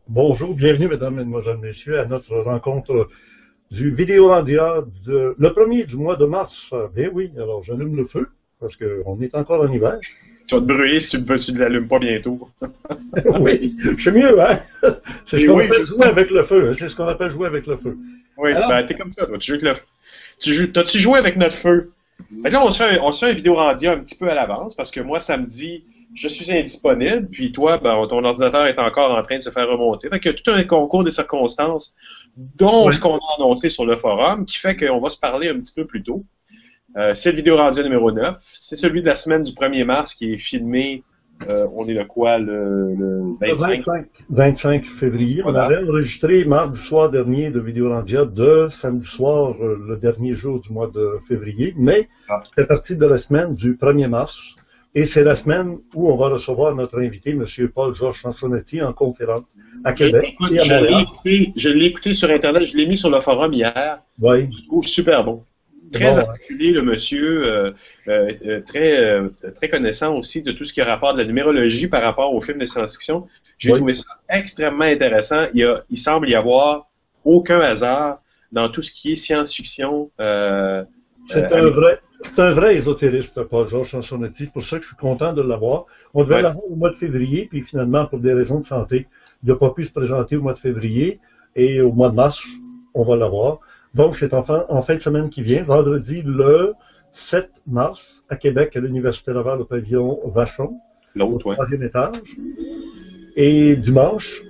Bonjour, bienvenue mesdames, mesdemoiselles, messieurs à notre rencontre du Vidéolandia le 1er du mois de mars. Bien oui, alors j'allume le feu parce qu'on est encore en hiver. Tu vas te brûler si tu ne l'allumes pas bientôt. Oui, c'est mieux, hein? C'est ce qu'on appelle jouer avec le feu. C'est ce qu'on appelle jouer avec le feu. Oui, alors, ben t'es comme ça, toi. T'as-tu joué avec notre feu? Fait que là, on se fait un Vidéolandia un petit peu à l'avance parce que moi, samedi, je suis indisponible, puis toi, ben, ton ordinateur est encore en train de se faire remonter. Fait qu'il y a tout un concours des circonstances, dont ce qu'on a annoncé sur le forum, qui fait qu'on va se parler un petit peu plus tôt. C'est le Vidéolandia numéro 9. C'est celui de la semaine du 1er mars qui est filmé, on est le quoi, le 25? 25 février. Voilà. On avait enregistré mardi soir dernier de Vidéolandia de samedi soir, le dernier jour du mois de février, mais c'est parti de la semaine du 1er mars. Et c'est la semaine où on va recevoir notre invité, M. Paul-Georges Sansonetti, en conférence à Québec et à Montréal. Je l'ai écouté sur Internet, je l'ai mis sur le forum hier. Oui. Je le trouve super bon. Très articulé, le monsieur, très connaissant aussi de tout ce qui a rapport de la numérologie par rapport aux films de science-fiction. J'ai trouvé ça extrêmement intéressant. Il semble y avoir aucun hasard dans tout ce qui est science-fiction. C'est un vrai ésotériste, Paul-Georges Sansonetti. C'est pour ça que je suis content de l'avoir. On devait l'avoir au mois de février, puis finalement, pour des raisons de santé, il n'a pas pu se présenter au mois de février. Et au mois de mars, on va l'avoir. Donc, c'est en fin de semaine qui vient, vendredi le 7 mars, à Québec, à l'Université Laval, au pavillon Vachon, au 3e étage. Et dimanche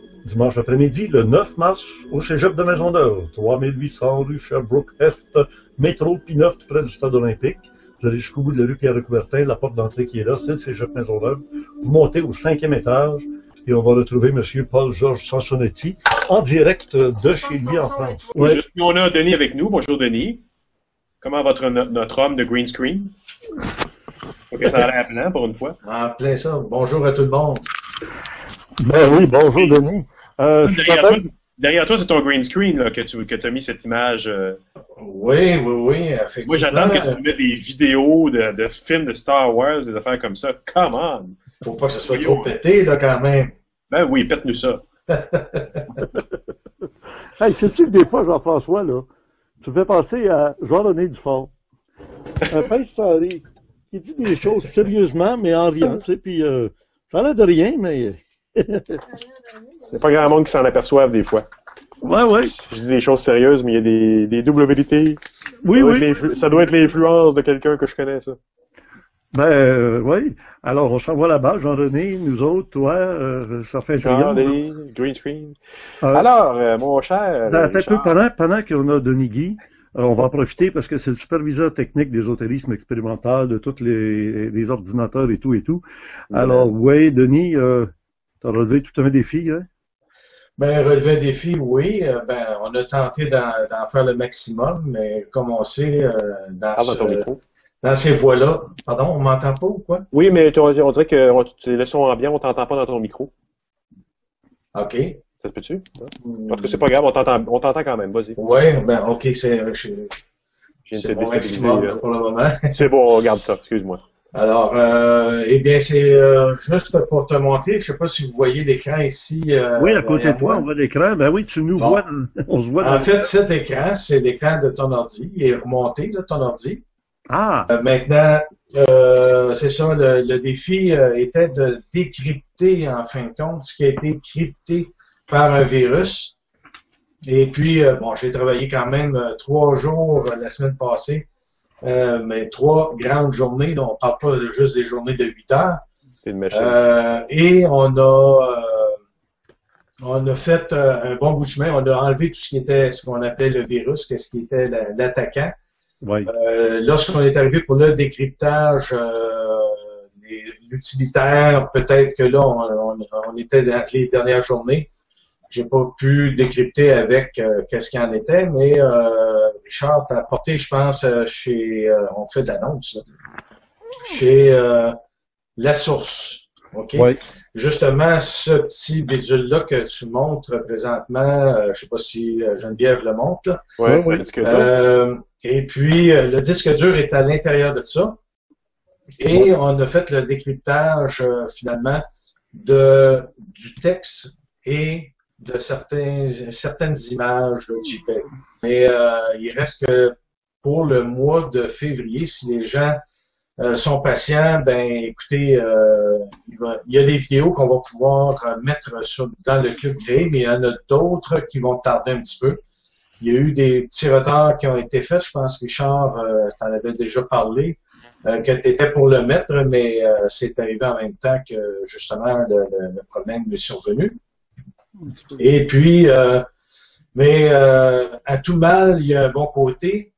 après-midi, le 9 mars, au Cégep de Maisonneuve, 3800 rue Sherbrooke-Est, métro P9, tout près du Stade olympique. Vous allez jusqu'au bout de la rue Pierre-Coubertin, la porte d'entrée qui est là, c'est le Cégep Maisonneuve. Vous montez au 5e étage et on va retrouver M. Paul-Georges Sansonetti en direct de chez lui en France. Ouais. On a Denis avec nous. Bonjour Denis. Comment va notre homme de green screen? Ok, ça a l'air plein pour une fois. En plein ça. Bonjour à tout le monde. Ben oui, bonjour Denis. Derrière toi, c'est ton green screen là, que tu as mis cette image. Oui, effectivement. Moi, j'attends que tu me mettes des vidéos de films de Star Wars, des affaires comme ça. Come on! Faut pas que ce soit trop pété, là, quand même. Ben oui, pète-nous ça. Hey, sais-tu que des fois, Jean-François, là, tu fais penser à Jean-René Dufort. Un pince qui dit des choses sérieusement, mais en riant, tu sais, puis ça a l'air de rien, mais... C'est pas grand monde qui s'en aperçoivent des fois. Ouais. Je dis des choses sérieuses, mais il y a des doubles vérités. Oui. Ça doit être l'influence de quelqu'un que je connais, ça. Oui. Alors, on s'en va là-bas, Jean-René, nous autres, toi, ça fait Jean-René, green screen. Alors, mon cher... Pendant qu'on a Denis Guy, on va en profiter parce que c'est le superviseur technique d'ésotérisme expérimental de tous les ordinateurs et tout. Alors, Denis, t'as relevé tout un défi, hein? Relever un défi, oui. On a tenté d'en faire le maximum, mais comme on sait, dans ces voies-là... Pardon, on m'entend pas ou quoi? Oui, mais on dirait que le son ambiant, on t'entend pas dans ton micro. OK. Ça te peut-tu? Parce que c'est pas grave, on t'entend quand même, vas-y. Oui, OK, c'est mon maximum pour le moment. C'est bon, on regarde ça, excuse-moi. Alors, c'est juste pour te montrer, je sais pas si vous voyez l'écran ici. Oui, à côté de toi, on voit l'écran. Ben oui, tu nous vois, on se voit dans fait, cet écran, c'est l'écran de ton ordi. Il est remonté, là, ton ordi. Ah! Maintenant, c'est ça, le défi était de décrypter, en fin de compte, ce qui a été crypté par un virus. Et puis, j'ai travaillé quand même 3 jours la semaine passée. Mais 3 grandes journées, donc on parle pas juste des journées de 8 heures. C'est une machine. Et on a fait un bon bout de chemin. On a enlevé tout ce qui était ce qu'on appelait le virus, qu'est-ce qui était l'attaquant. Oui. Lorsqu'on est arrivé pour le décryptage, l'utilitaire, peut-être que là, on était dans les dernières journées. J'ai pas pu décrypter avec qu'est-ce qu'il en était, mais Richard t'a apporté, je pense, chez on fait de l'annonce, chez La Source. OK? Oui. Justement, ce petit bidule-là que tu montres présentement, je ne sais pas si Geneviève le montre, là. Ouais, oui. le disque dur. Et puis, le disque dur est à l'intérieur de ça. Et on a fait le décryptage, finalement, du texte et de certaines images de JPEG. Mais il reste que pour le mois de février, si les gens sont patients, ben écoutez, il y a des vidéos qu'on va pouvoir mettre dans le club créé, mais il y en a d'autres qui vont tarder un petit peu. Il y a eu des petits retards qui ont été faits. Je pense, Richard, tu en avais déjà parlé, que tu étais pour le mettre, mais c'est arrivé en même temps que justement le problème est survenu. Et puis, mais à tout mal, il y a un bon côté.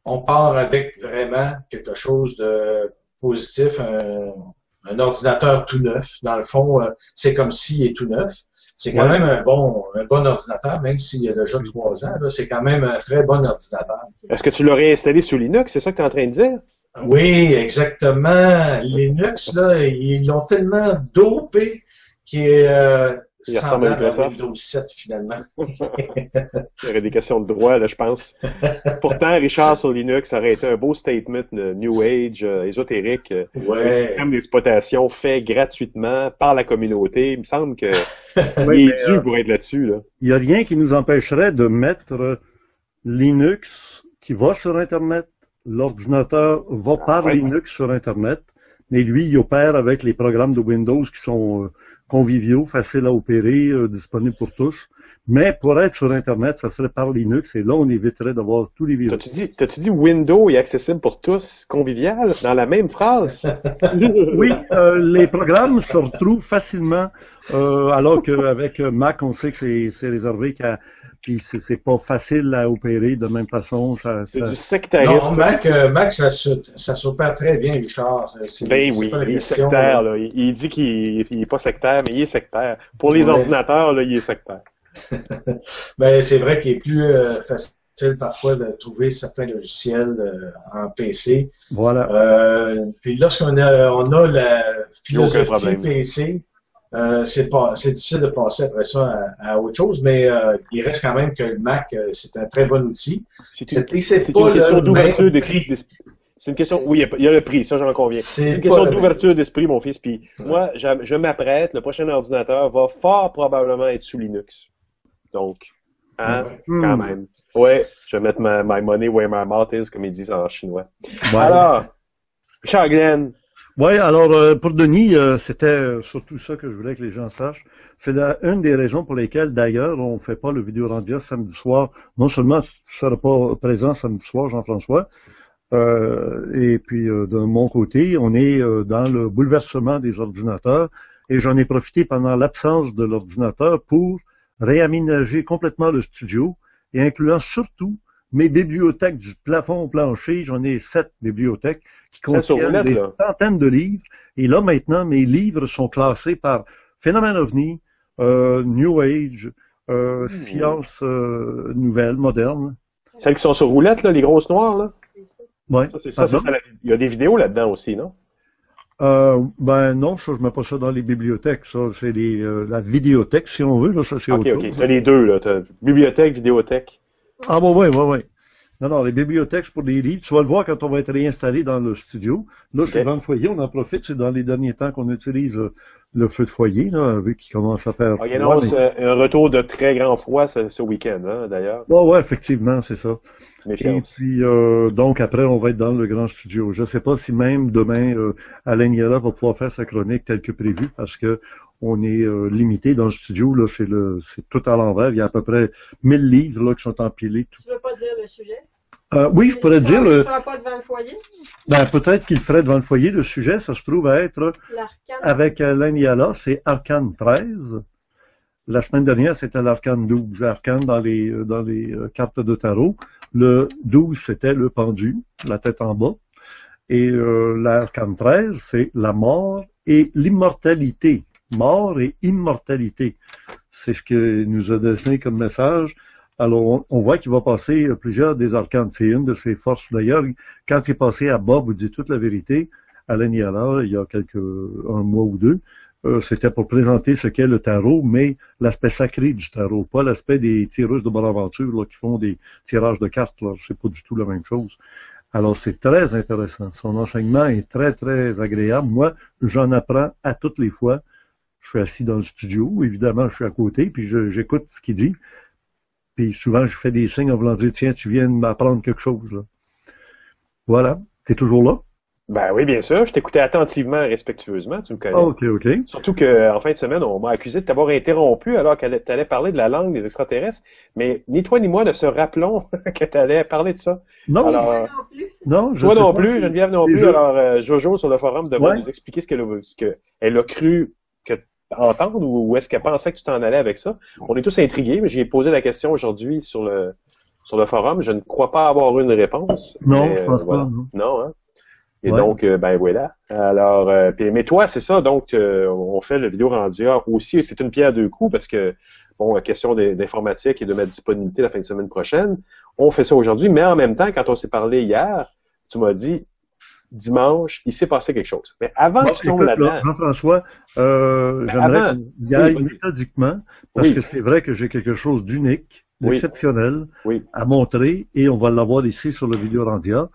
On part avec vraiment quelque chose de positif, un ordinateur tout neuf. Dans le fond, c'est comme s'il est tout neuf. C'est quand même un bon ordinateur, même s'il y a déjà 3 ans. C'est quand même un très bon ordinateur. Est-ce que tu l'aurais installé sous Linux? C'est ça que tu es en train de dire? Oui, exactement. Linux, là, ils l'ont tellement dopé qu'il est Il ressemble à semblable à Microsoft. Windows 7, finalement. Il y aurait des questions de droit, là, je pense. Pourtant, Richard, sur Linux, ça aurait été un beau statement New Age, ésotérique. Un système d'exploitation fait gratuitement par la communauté. Il me semble que il est dû pour être là-dessus. Là. Il n'y a rien qui nous empêcherait de mettre Linux qui va sur Internet. L'ordinateur va par Linux sur Internet, mais lui, il opère avec les programmes de Windows qui sont conviviaux, faciles à opérer, disponibles pour tous. Mais pour être sur Internet, ça serait par Linux, et là, on éviterait d'avoir tous les virus. T'as-tu dit Windows est accessible pour tous, convivial, dans la même phrase? Oui, les programmes se retrouvent facilement, alors qu'avec Mac, on sait que c'est réservé puis c'est pas facile à opérer de même façon. C'est du sectarisme. Non, Mac, ça s'opère très bien, Richard. Ben oui, il est sectaire. Là. Il dit qu'il est pas sectaire, mais il est sectaire. Pour les ordinateurs, là, il est sectaire. Ben, c'est vrai qu'il est plus facile parfois de trouver certains logiciels en PC. Voilà. Puis lorsqu'on a la philosophie PC, c'est difficile de passer après ça à autre chose, mais il reste quand même que le Mac, c'est un très bon outil. C'est une question d'ouverture d'esprit. C'est une question, oui, il y a le prix, ça j'en conviens. C'est une question d'ouverture d'esprit, mon fils. Puis moi, je m'apprête, le prochain ordinateur va fort probablement être sous Linux. Donc, quand même. Ouais, je vais mettre my money where my mouth is, comme ils disent en chinois. Ouais. Alors, Richard Glenn. Oui, alors pour Denis, c'était surtout ça que je voulais que les gens sachent. C'est une des raisons pour lesquelles, d'ailleurs, on ne fait pas le Vidéorandia samedi soir. Non seulement tu ne seras pas présent samedi soir, Jean-François, et puis de mon côté, on est dans le bouleversement des ordinateurs, et j'en ai profité pendant l'absence de l'ordinateur pour réaménager complètement le studio, et incluant surtout mes bibliothèques du plafond au plancher. J'en ai 7 bibliothèques qui contiennent des centaines de livres. Et là, maintenant, mes livres sont classés par Phénomène OVNI, New Age, Sciences nouvelles, modernes. Celles qui sont sur roulette, là, les grosses noires, là? Oui. Il y a des vidéos là-dedans aussi, non? Ben non, ça, je mets pas ça dans les bibliothèques. Ça, c'est la vidéothèque, si on veut. Là, ça, c'est autre chose. OK. T'as les deux, là. T'as bibliothèque, vidéothèque. Ah bon, oui. Non, les bibliothèques, c'est pour les livres. Tu vas le voir quand on va être réinstallé dans le studio. Là, je suis devant le foyer, on en profite. C'est dans les derniers temps qu'on utilise le feu de foyer, là, vu qu'il commence à faire froid. Il annonce un retour de très grand froid ce week-end, hein, d'ailleurs. Oui, effectivement, c'est ça. Méfiance. Et puis, donc, après, on va être dans le grand studio. Je ne sais pas si même demain, Alain Niala va pouvoir faire sa chronique telle que prévu, parce que on est limité dans le studio. Là, c'est tout à l'envers. Il y a à peu près 1000 livres là, qui sont empilés. Tu veux pas dire le sujet? Oui, je pourrais dire. Tu ne feras pas devant le foyer? Ben, peut-être qu'il ferait devant le foyer. Le sujet, ça se trouve à être, avec Alain Niala, c'est Arcane 13. La semaine dernière, c'était l'Arcane 12. Arcane dans les cartes de tarot. Le 12, c'était le pendu, la tête en bas. Et l'Arcane 13, c'est la mort et l'immortalité. Mort et immortalité. C'est ce que nous a donné comme message. Alors, on voit qu'il va passer plusieurs des arcanes. C'est une de ses forces. D'ailleurs, quand il est passé à bas, vous dites toute la vérité, Alain Niala, il y a un mois ou deux, c'était pour présenter ce qu'est le tarot, mais l'aspect sacré du tarot, pas l'aspect des tireuses de bonne aventure là, qui font des tirages de cartes. Là, c'est pas du tout la même chose. Alors, c'est très intéressant. Son enseignement est très, très agréable. Moi, j'en apprends à toutes les fois. Je suis assis dans le studio, évidemment, je suis à côté, puis j'écoute ce qu'il dit. Puis souvent, je fais des signes en voulant dire, tiens, tu viens de m'apprendre quelque chose. Là. Voilà. T'es toujours là? Ben oui, bien sûr. Je t'écoutais attentivement et respectueusement, tu me connais. Ah, OK, OK. Surtout qu'en fin de semaine, on m'a accusé de t'avoir interrompu alors que tu allais parler de la langue des extraterrestres. Mais ni toi ni moi ne se rappelons que tu allais parler de ça. Non, alors, Moi non plus. non, je toi sais non pas plus, si- Geneviève non les plus. jeux- Alors, Jojo sur le forum demande Ouais. de nous expliquer ce qu'elle a cru entendre ou est-ce qu'elle pensait que tu t'en allais avec ça. On est tous intrigués, mais j'ai posé la question aujourd'hui sur le forum. Je ne crois pas avoir une réponse. Non, mais, je pense voilà. pas. Non. Non, hein? Et Ouais. donc, ben voilà. Alors, mais toi, c'est ça. Donc, on fait le vidéo rendu aussi. C'est une pierre à deux coups parce que, bon, question d'informatique et de ma disponibilité la fin de semaine prochaine. On fait ça aujourd'hui, mais en même temps, quand on s'est parlé hier, tu m'as dit, dimanche, il s'est passé quelque chose. Mais avant Bon, que tu tombes écoute, là, là-dedans, Jean-François, j'aimerais avant, qu'on y aille oui, vas-y. méthodiquement, parce Oui. que c'est vrai que j'ai quelque chose d'unique, Oui. d'exceptionnel oui, à montrer, et on va l'avoir ici sur le vidéo Randia,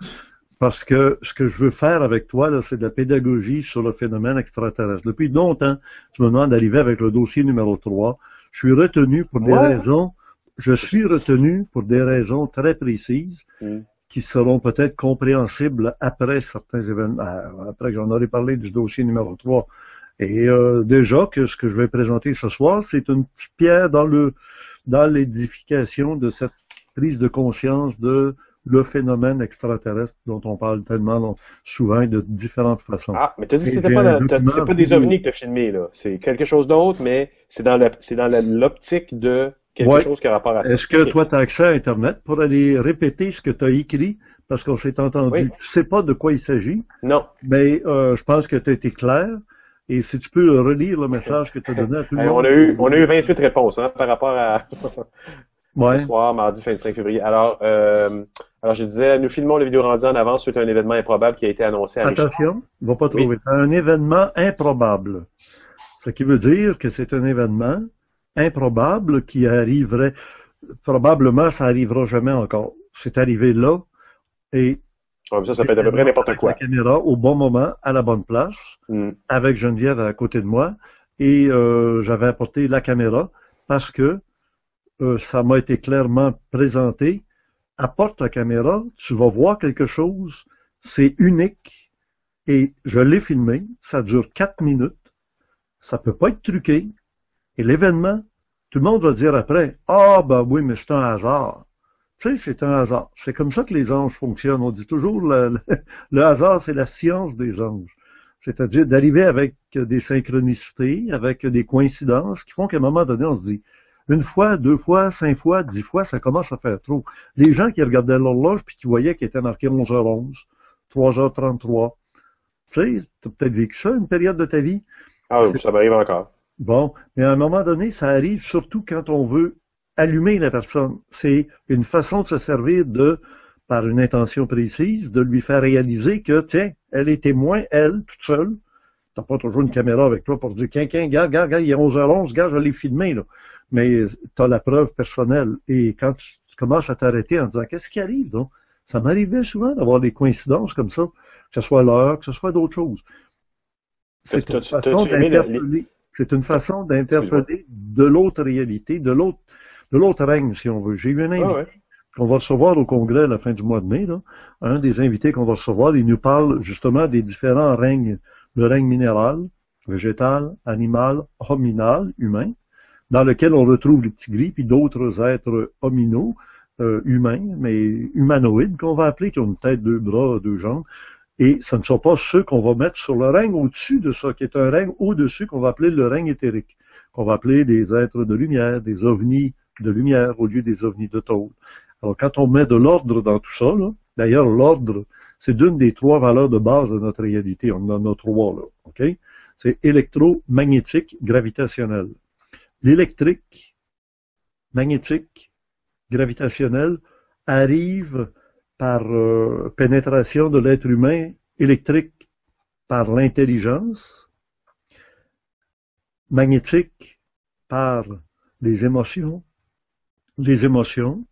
parce que ce que je veux faire avec toi, là, c'est de la pédagogie sur le phénomène extraterrestre. Depuis longtemps, tu me demandes d'arriver avec le dossier numéro 3. Je suis retenu pour des Ouais. raisons, je suis retenu pour des raisons très précises, Mm. qui seront peut-être compréhensibles après certains événements, après que j'en aurai parlé du dossier numéro 3. Et déjà que ce que je vais présenter ce soir, c'est une petite pierre dans l'édification de cette prise de conscience de le phénomène extraterrestre dont on parle tellement souvent et de différentes façons. Ah, mais t'as dit que Et c'était j'ai pas, un document c'est pas des vidéo. ovnis que t'as filmé, là. C'est quelque chose d'autre, mais c'est dans l'optique de quelque Ouais. chose qui a rapport à ça. Est-ce que Ok. toi, tu as accès à Internet pour aller répéter ce que tu as écrit? Parce qu'on s'est entendu. Oui. Tu sais pas de quoi il s'agit, Non. mais je pense que tu as été clair. Et si tu peux relire le message que tu as donné à tout le Hey, monde. on a eu 28 réponses, hein, par rapport à Ouais. ce soir, mardi 25 février. Alors, je disais, nous filmons le vidéo rendu en avance suite à un événement improbable qui a été annoncé à Richard. Attention, il va pas trop Oui. vite. Un événement improbable. Ce qui veut dire que c'est un événement improbable qui arriverait, probablement ça arrivera jamais encore. C'est arrivé là et Ça peut être à peu près n'importe avec quoi. la caméra au bon moment, à la bonne place, Mm. avec Geneviève à côté de moi et j'avais apporté la caméra parce que ça m'a été clairement présenté. Apporte la caméra, tu vas voir quelque chose, c'est unique et je l'ai filmé, ça dure 4 minutes, ça peut pas être truqué et l'événement, tout le monde va dire après, ah ben oui, mais c'est un hasard. Tu sais, c'est un hasard. C'est comme ça que les anges fonctionnent. On dit toujours le hasard, c'est la science des anges. C'est-à-dire d'arriver avec des synchronicités, avec des coïncidences qui font qu'à un moment donné, on se dit, une fois, 2 fois, 5 fois, 10 fois, ça commence à faire trop. Les gens qui regardaient l'horloge puis qui voyaient qu'il était marqué 11h11, 3h33, tu sais, t'as peut-être vécu ça, une période de ta vie. Ah oui, ça m'arrive encore. Bon, mais à un moment donné, ça arrive surtout quand on veut allumer la personne. C'est une façon de se servir par une intention précise, de lui faire réaliser que, tiens, elle est témoin, elle, toute seule. T'as pas toujours une caméra avec toi pour dire, regarde, il est 11h11, regarde, je l'ai filmé, là. Mais t'as la preuve personnelle. Et quand tu commences à t'arrêter en disant, qu'est-ce qui arrive, donc? Ça m'arrivait souvent d'avoir des coïncidences comme ça, que ce soit l'heure, que ce soit d'autres choses. C'est une façon d'interpeller. C'est une façon d'interpeller de l'autre réalité, de l'autre règne, si on veut. J'ai eu un invité qu'on va recevoir au congrès à la fin du mois de mai, là. Un des invités qu'on va recevoir, il nous parle justement des différents règnes. Le règne minéral, végétal, animal, hominal, humain, dans lequel on retrouve les petits gris, puis d'autres êtres hominaux, humains, mais humanoïdes, qu'on va appeler, qui ont une tête, 2 bras, 2 jambes. Et ce ne sont pas ceux qu'on va mettre sur le règne au-dessus de ça, qui est un règne au-dessus qu'on va appeler le règne éthérique, qu'on va appeler des êtres de lumière, des ovnis de lumière au lieu des ovnis de tôle. Alors, quand on met de l'ordre dans tout ça, là, d'ailleurs, l'ordre, c'est d'une des 3 valeurs de base de notre réalité. On en a 3, là, OK? C'est électromagnétique, gravitationnel. L'électrique, magnétique, gravitationnel arrive par pénétration de l'être humain, électrique par l'intelligence, magnétique par les émotions. Les émotions.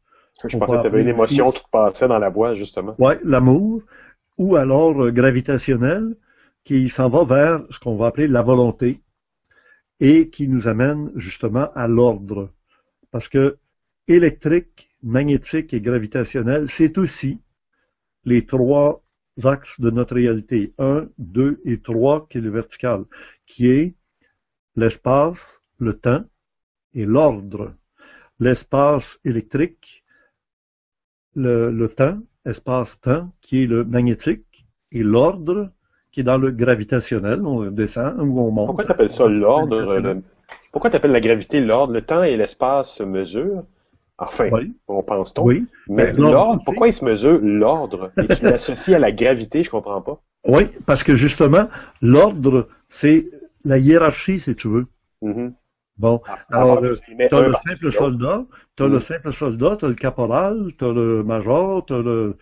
Je pensais que tu avais une émotion qui te passait dans la voix, justement. Oui, l'amour. Ou alors gravitationnel, qui s'en va vers ce qu'on va appeler la volonté et qui nous amène justement à l'ordre. Parce que électrique, magnétique et gravitationnel, c'est aussi les trois axes de notre réalité. 1, 2 et 3, qui est le vertical, qui est l'espace, le temps et l'ordre. L'espace électrique, le temps, espace-temps, qui est le magnétique, et l'ordre, qui est dans le gravitationnel. On descend ou on monte. Pourquoi tu appelles ça l'ordre? Pourquoi tu appelles la gravité l'ordre? Le temps et l'espace se mesurent. Enfin, oui. on pense-t-on. Oui. Mais l'ordre, pourquoi il se mesure l'ordre? Et tu l'associes à la gravité, je comprends pas. Oui, parce que justement, l'ordre, c'est la hiérarchie, si tu veux. Mm-hmm. Bon, alors, tu as le simple soldat, tu as le caporal, tu as le major, tu as le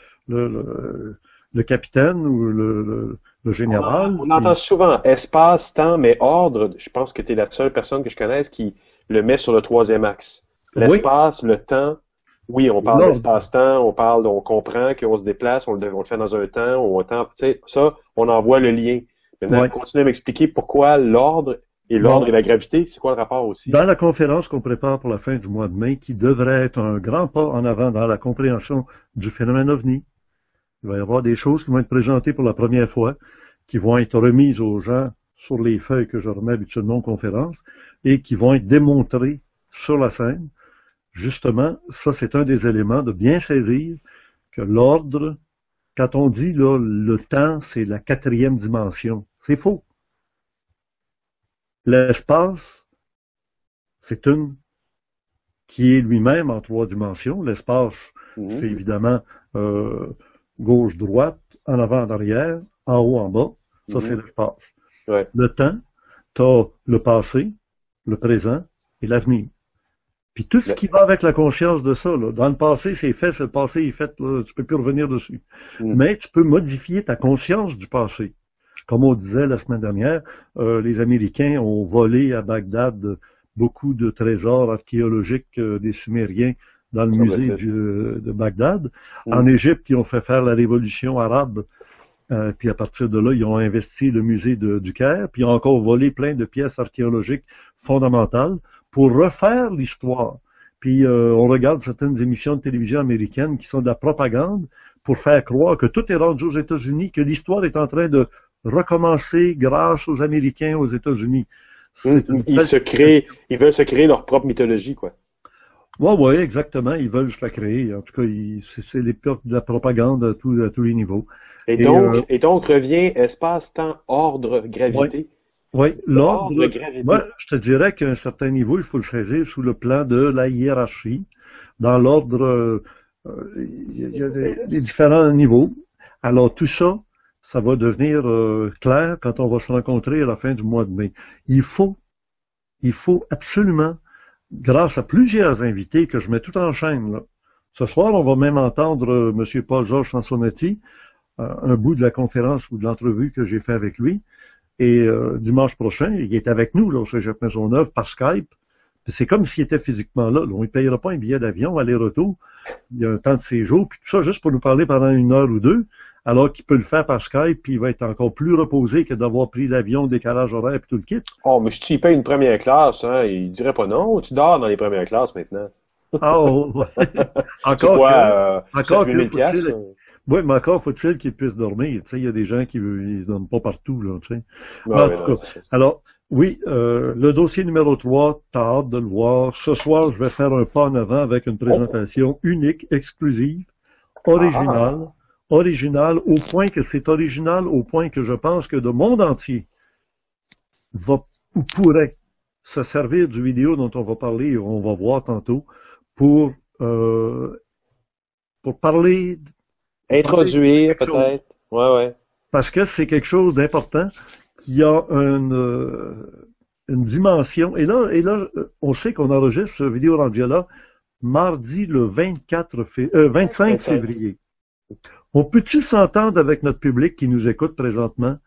capitaine ou le général. On entend souvent espace, temps, mais ordre, je pense que tu es la seule personne que je connaisse qui le met sur le troisième axe. L'espace, le temps, oui, on parle d'espace-temps, on comprend qu'on se déplace, on le fait dans un temps, ou un temps, tu sais, ça, on en voit le lien. Maintenant, continue à m'expliquer pourquoi l'ordre et la gravité, c'est quoi le rapport aussi? Dans la conférence qu'on prépare pour la fin du mois de mai, qui devrait être un grand pas en avant dans la compréhension du phénomène OVNI, il va y avoir des choses qui vont être présentées pour la première fois, qui vont être remises aux gens sur les feuilles que je remets habituellement en conférence, et qui vont être démontrées sur la scène. Justement, ça, c'est un des éléments de bien saisir que l'ordre, quand on dit là, le temps, c'est la 4e dimension, c'est faux. L'espace, c'est une qui est lui-même en 3 dimensions. L'espace, c'est évidemment gauche-droite, en avant, en arrière, en haut, en bas. Ça, c'est l'espace. Ouais. Le temps, tu as le passé, le présent et l'avenir. Puis tout ce qui va avec la conscience de ça, là, dans le passé, c'est fait, le passé est fait, là, tu peux plus revenir dessus. Mais tu peux modifier ta conscience du passé. Comme on disait la semaine dernière, les Américains ont volé à Bagdad beaucoup de trésors archéologiques des Sumériens dans le musée de Bagdad. En Égypte, ils ont fait faire la révolution arabe. Puis à partir de là, ils ont investi le musée du Caire, puis ils ont encore volé plein de pièces archéologiques fondamentales pour refaire l'histoire. Puis on regarde certaines émissions de télévision américaines qui sont de la propagande pour faire croire que tout est rendu aux États-Unis, que l'histoire est en train de recommencer grâce aux Américains aux États-Unis. Ils veulent se créer leur propre mythologie, quoi. Oui, exactement. Ils veulent se la créer. En tout cas, c'est de la propagande à tous les niveaux. Et donc revient espace, temps, ordre, gravité. Oui, l'ordre. Moi, je te dirais qu'à un certain niveau, il faut le saisir sous le plan de la hiérarchie. Dans l'ordre, il y a des différents niveaux. Alors, tout ça, ça va devenir clair quand on va se rencontrer à la fin du mois de mai. Il faut absolument, grâce à plusieurs invités que je mets tout en chaîne, là. Ce soir, on va même entendre M. Paul-Georges Chansonetti, un bout de la conférence ou de l'entrevue que j'ai fait avec lui. Et dimanche prochain, il est avec nous là, au Cégep Maisonneuve par Skype. C'est comme s'il était physiquement là. On ne payera pas un billet d'avion, aller-retour. Il y a un temps de séjour, puis tout ça juste pour nous parler pendant 1 heure ou 2, alors qu'il peut le faire par Skype, puis il va être encore plus reposé que d'avoir pris l'avion, décalage horaire, puis tout le kit. Oh, mais si tu y payes une première classe, hein, il dirait pas non, tu dors dans les premières classes maintenant. Ah, oh, ouais. Encore que, oui, mais encore faut-il qu'il puisse dormir. Tu sais, il y a des gens qui ne dorment pas partout, là, tu sais. En tout cas, alors, oui, le dossier numéro 3, t'as hâte de le voir. Ce soir, je vais faire un pas en avant avec une présentation unique, exclusive, originale, au point que c'est original, au point que je pense que le monde entier va ou pourrait se servir du vidéo dont on va parler et on va voir tantôt pour parler. Introduire, peut-être. Ouais. Parce que c'est quelque chose d'important qui a une dimension. Et là, on sait qu'on enregistre ce vidéo rendu-là mardi le 25 février. On peut-tu s'entendre avec notre public qui nous écoute présentement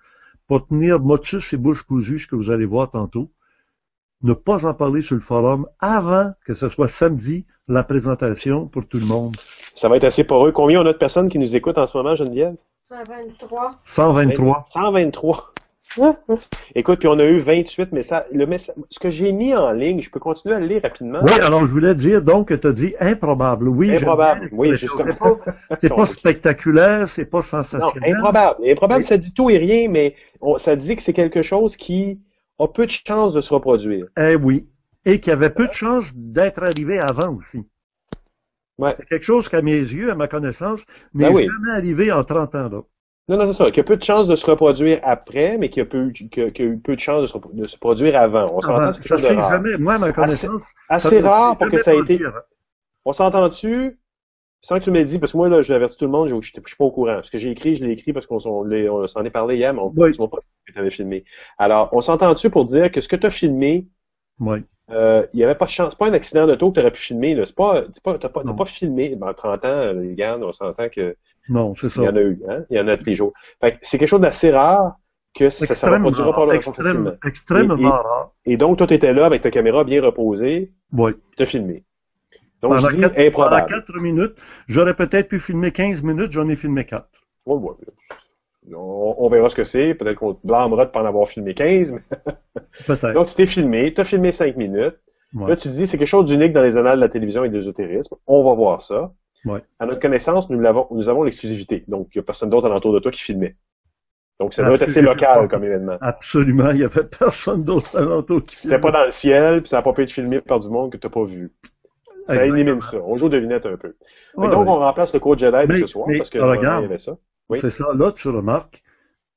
pour tenir motus et bouche cousue, ce que vous allez voir tantôt? ne pas en parler sur le forum avant que ce soit samedi, la présentation pour tout le monde. Ça va être assez poreux. Combien on a de personnes qui nous écoutent en ce moment, Geneviève? 123. 123. 123. Écoute, puis on a eu 28 messages. Ce que j'ai mis en ligne, je peux continuer à le lire rapidement. Oui, alors je voulais dire donc que tu as dit improbable. Oui, improbable. Oui, justement. C'est pas spectaculaire, c'est pas Non, sensationnel. improbable. Improbable, ça dit tout et rien, mais ça dit que c'est quelque chose qui a peu de chances de se reproduire. Eh oui. Et qui avait peu de chances d'être arrivé avant aussi. Ouais. C'est quelque chose qu'à mes yeux, à ma connaissance, n'est jamais arrivé en 30 ans là. Non, c'est ça. Qui a peu de chances de se reproduire après, mais qui a eu peu de chances de se produire avant. On s'entend, c'est quelque chose de rare. Jamais, moi, à ma connaissance. Assez rare pour que ça ait été. On s'entend-tu, sans que tu me le dises, parce que moi, là, je avertis tout le monde, je suis pas au courant. Ce que j'ai écrit, je l'ai écrit parce qu'on s'en est parlé hier, mais on ne pas que tu avais filmé. Alors, on s'entend-tu pour dire que ce que tu as filmé, il n'y avait pas de chance. C'est pas un accident d'auto que tu aurais pu filmer, là. T'as pas filmé. Ben, 30 ans, les gars, on s'entend que. Non, c'est ça. Il y en a eu, hein? Il y en a tous les jours. Fait que c'est quelque chose d'assez rare que ça ne reproduira pas la facilement. Extrêmement rare. Et donc, toi, tu étais là avec ta caméra bien reposée. Oui. Tu as filmé. Donc, je dis improbable. Pendant 4 minutes, j'aurais peut-être pu filmer 15 minutes, j'en ai filmé 4. Oui. On verra ce que c'est. Peut-être qu'on te blâmera de ne pas en avoir filmé 15. Mais... Peut-être. Donc, tu t'es filmé. Tu as filmé 5 minutes. Ouais. Là, tu te dis, c'est quelque chose d'unique dans les annales de la télévision et de l'ésotérisme. On va voir ça. Ouais. À notre connaissance, nous avons l'exclusivité. Donc, il n'y a personne d'autre alentour de toi qui filmait. Donc, ça doit être assez local comme événement. Absolument. Il n'y avait personne d'autre alentour qui filmait. C'était pas dans le ciel, puis ça n'a pas pu être filmé par du monde que tu n'as pas vu. Ça élimine ça. On joue devinette un peu. Ouais, donc, on remplace le coach Jedi de ce soir, parce que regarde, il y avait ça. Oui. C'est ça. Là, tu remarques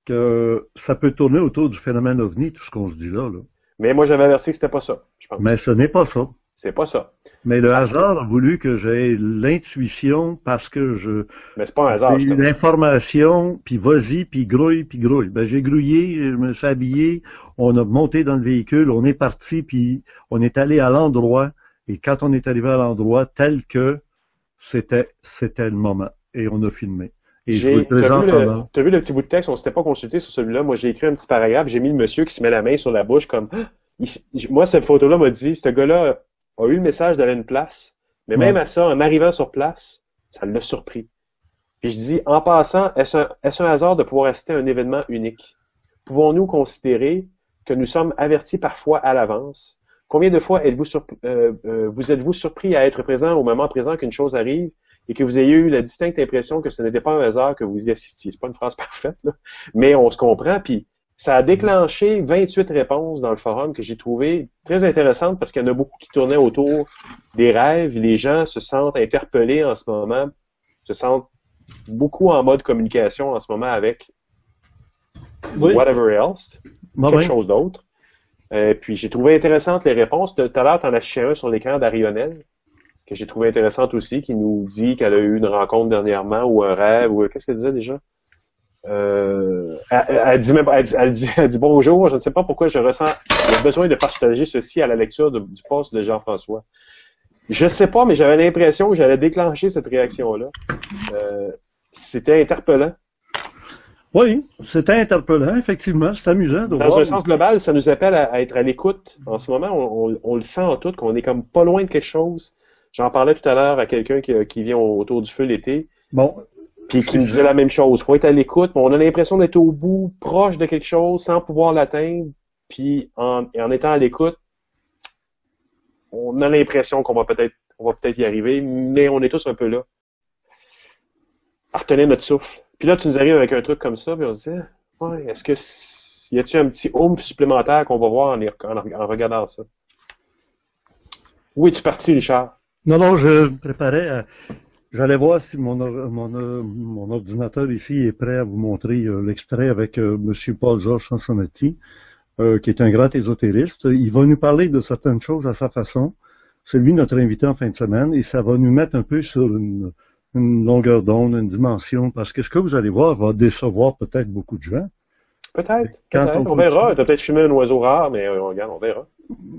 que ça peut tourner autour du phénomène ovni, tout ce qu'on se dit là. Mais moi, j'avais averti que c'était pas ça, je pense. Mais ce n'est pas ça. C'est pas ça. Mais le hasard a voulu que j'aie l'intuition parce que Mais c'est pas un hasard. J'ai eu l'information, puis vas-y, puis grouille, puis grouille. Ben, j'ai grouillé, je me suis habillé, on a monté dans le véhicule, on est parti, puis on est allé à l'endroit. Et quand on est arrivé à l'endroit, tel que c'était le moment. Et on a filmé. Et je vous le présente comment. T'as vu le petit bout de texte, on s'était pas consulté sur celui-là. Moi, j'ai écrit un petit paragraphe, j'ai mis le monsieur qui se met la main sur la bouche comme, moi, cette photo-là m'a dit, ce gars-là a eu le message d'aller à une place, mais même à ça, en arrivant sur place, ça l'a surpris. Puis je dis, en passant, est-ce un hasard de pouvoir assister à un événement unique? Pouvons-nous considérer que nous sommes avertis parfois à l'avance? Combien de fois êtes-vous surpris à être présent au moment présent qu'une chose arrive et que vous ayez eu la distincte impression que ce n'était pas un hasard que vous y assistiez? C'est pas une phrase parfaite, là, mais on se comprend, puis ça a déclenché 28 réponses dans le forum que j'ai trouvé très intéressantes parce qu'il y en a beaucoup qui tournaient autour des rêves. Les gens se sentent interpellés en ce moment, se sentent beaucoup en mode communication en ce moment avec whatever else, quelque chose d'autre. Puis j'ai trouvé intéressantes les réponses. Tout à l'heure, tu en affichais un sur l'écran d'Arionel, que j'ai trouvé intéressante aussi, qui nous dit qu'elle a eu une rencontre dernièrement ou un rêve, ou qu'est-ce qu'elle disait déjà? Elle dit bonjour, je ne sais pas pourquoi je ressens le besoin de partager ceci à la lecture du post de Jean-François. Je sais pas, mais j'avais l'impression que j'allais déclencher cette réaction-là. C'était interpellant. Oui, c'était interpellant, effectivement. C'est amusant de voir. Dans un sens global, ça nous appelle à être à l'écoute. En ce moment, on le sent en tout, qu'on est comme pas loin de quelque chose. J'en parlais tout à l'heure à quelqu'un qui vient autour du feu l'été. Bon. Puis qui me disait la même chose. Faut être à l'écoute, mais on a l'impression d'être au bout, proche de quelque chose, sans pouvoir l'atteindre. Puis en étant à l'écoute, on a l'impression qu'on va peut-être y arriver, mais on est tous un peu là. À retenir notre souffle. Puis là, tu nous arrives avec un truc comme ça, puis on se dit, ouais, y a-t-il un petit oomph supplémentaire qu'on va voir en regardant ça? Où es-tu parti, Richard? Non, je me préparais j'allais voir si mon ordinateur ici est prêt à vous montrer l'extrait avec M. Paul-Georges Chansonetti, qui est un grand ésotériste. Il va nous parler de certaines choses à sa façon. C'est lui notre invité en fin de semaine, et ça va nous mettre un peu sur une longueur d'onde, une dimension, parce que ce que vous allez voir va décevoir peut-être beaucoup de gens. Peut-être. On verra. Tu as peut-être filmé un oiseau rare, mais regarde, on verra.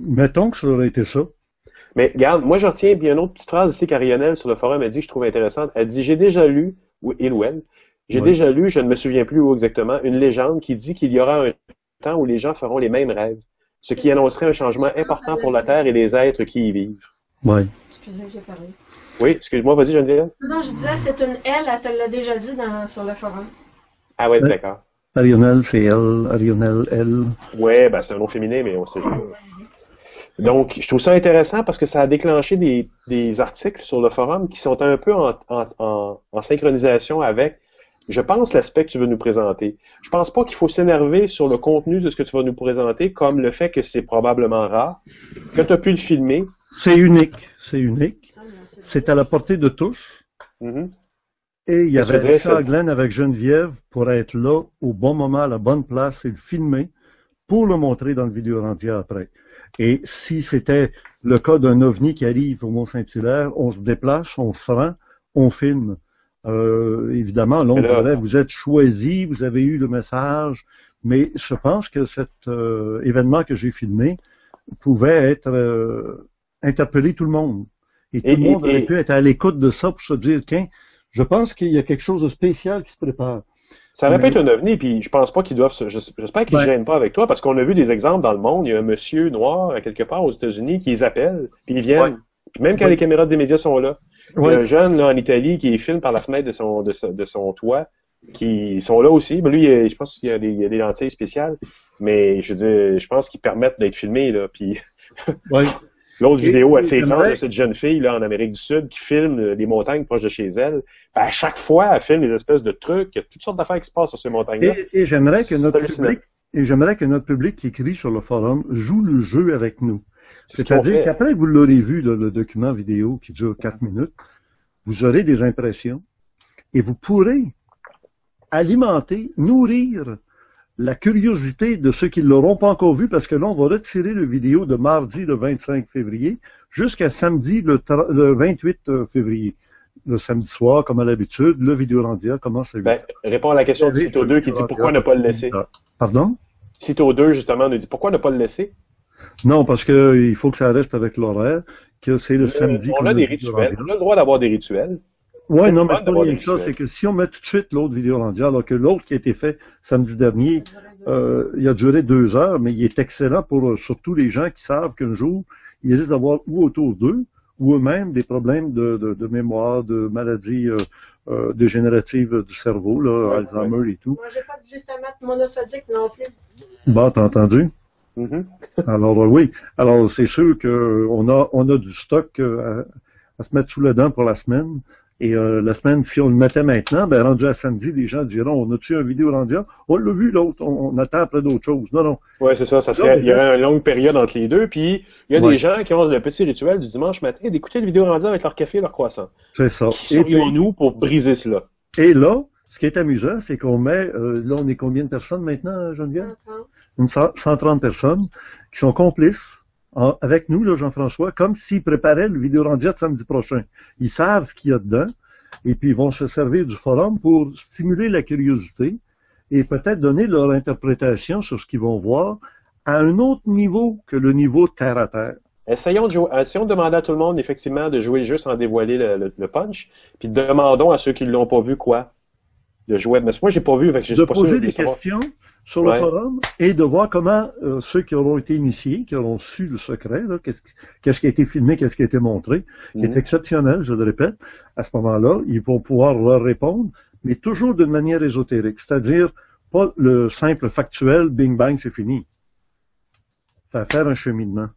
Mettons que ça aurait été ça. Mais regarde, moi je retiens bien une autre petite phrase ici qu'Arionnel sur le forum a dit que je trouve intéressante. Elle dit, j'ai déjà lu, déjà lu, je ne me souviens plus où exactement, une légende qui dit qu'il y aura un temps où les gens feront les mêmes rêves. ce qui annoncerait un changement important pour la Terre et les êtres qui y vivent. Oui. Excusez, j'ai parlé. Oui, excuse-moi, vas-y, Geneviève. Non, je disais, c'est une elle te l'a déjà dit sur le forum. Ah ouais, Ouais. d'accord. Arionel, c'est elle. Arionel, elle. Ouais, ben c'est un nom féminin, mais on sait pas. Donc, je trouve ça intéressant parce que ça a déclenché des articles sur le forum qui sont un peu en synchronisation avec, je pense, l'aspect que tu veux nous présenter. Je pense pas qu'il faut s'énerver sur le contenu de ce que tu vas nous présenter, comme le fait que c'est probablement rare, que tu as pu le filmer. C'est unique. C'est unique. C'est à la portée de tous. Mhm. Et il y Qu'est-ce que avait tu dirais, Richard ça? Glenn avec Geneviève pour être là au bon moment, à la bonne place et le filmer pour le montrer dans le vidéo rendu après. Et si c'était le cas d'un ovni qui arrive au Mont-Saint-Hilaire, on se déplace, on se rend, on filme. Évidemment, là, on Mais là- dirait, vous êtes choisi, vous avez eu le message, mais je pense que cet événement que j'ai filmé pouvait être interpeller tout le monde. Et tout le monde aurait pu être à l'écoute de ça pour se dire, tiens, je pense qu'il y a quelque chose de spécial qui se prépare. Ça répète un ovni, puis je pense pas qu'ils doivent j'espère qu'ils ne Ouais. gênent pas avec toi, parce qu'on a vu des exemples dans le monde. Il y a un monsieur noir, quelque part aux États-Unis, qui les appelle, puis ils viennent. Ouais. Puis même quand Ouais. les caméras des médias sont là. Il y a Ouais. un jeune, là, en Italie, qui filme par la fenêtre de son toit, qui sont là aussi. Mais lui, je pense qu'il y a des lentilles spéciales. Mais, je veux dire, je pense qu'ils permettent d'être filmés, là. Puis, Ouais. l'autre Et- vidéo et assez étrange j'aimerais- de cette jeune fille, là, en Amérique du Sud, qui filme les montagnes proches de chez elle. Ben, à chaque fois, elle filme des espèces de trucs. Il y a toutes sortes d'affaires qui se passent sur ces montagnes-là. Et j'aimerais que notre hallucinant. public, et j'aimerais que notre public qui écrit sur le forum joue le jeu avec nous. C'est ce qu'on C'est-à-dire fait. qu'après que vous l'aurez vu, le document vidéo qui dure 4 minutes, vous aurez des impressions et vous pourrez alimenter, nourrir la curiosité de ceux qui ne l'auront pas encore vu, parce que là, on va retirer le vidéo de mardi le 25 février jusqu'à samedi le 28 février. Le samedi soir, comme à l'habitude, le vidéo rendia commence à 8 Ben, heures. réponds à la question de Cito 2 qui dit pourquoi ne pas le laisser. Pardon? Cito 2, justement, nous dit pourquoi ne pas le laisser. Non, parce que il faut que ça reste avec l'horaire, que c'est le samedi. On qu'on a des le vidéo rituels. rendia. On a le droit d'avoir des rituels. Oui, C'est non, le mais fun c'est pas d'avoir rien des que ça. rituels. C'est que si on met tout de suite l'autre vidéo rendia, alors que l'autre qui a été fait samedi dernier, il a duré 2 heures, mais il est excellent pour surtout les gens qui savent qu'un jour, ils risquent d'avoir ou autour d'eux, ou eux-mêmes des problèmes de mémoire, de maladies dégénératives du cerveau, là, Ouais, Alzheimer et tout. Moi, j'ai pas de glutamate monosodique non plus. Bon, t'as entendu? Mhm. Alors oui. Alors c'est sûr qu'on a du stock à se mettre sous la dent pour la semaine. Et la semaine, si on le mettait maintenant, ben rendu à samedi, les gens diront, on a-tu un vidéo rendu? On l'a vu l'autre, on attend après d'autres choses. Non, non. Oui, c'est ça. Il y aurait une longue période entre les deux. Puis, il y a des gens qui ont le petit rituel du dimanche matin d'écouter le vidéo rendu avec leur café et leur croissant. C'est ça. Qui serions-nous pour briser cela? Et là, ce qui est amusant, c'est qu'on met, là, on est combien de personnes maintenant, Geneviève? 130 personnes qui sont complices avec nous, là, Jean-François, comme s'ils préparaient le vidéo rendu de samedi prochain. Ils savent ce qu'il y a dedans, et puis ils vont se servir du forum pour stimuler la curiosité et peut-être donner leur interprétation sur ce qu'ils vont voir à un autre niveau que le niveau terre à terre. Essayons de demander à tout le monde, effectivement, de jouer le jeu sans dévoiler le punch, puis demandons à ceux qui ne l'ont pas vu quoi? De jouer. Mais moi, j'ai pas vu, fait que je suis De pas sûr poser de des savoir. questions sur le forum et de voir comment ceux qui auront été initiés, qui auront su le secret, là, qu'est-ce qui a été filmé, qu'est-ce qui a été montré, qui est exceptionnel, je le répète, à ce moment-là, ils vont pouvoir leur répondre, mais toujours d'une manière ésotérique, c'est-à-dire pas le simple factuel, bing bang, c'est fini. Faire un cheminement.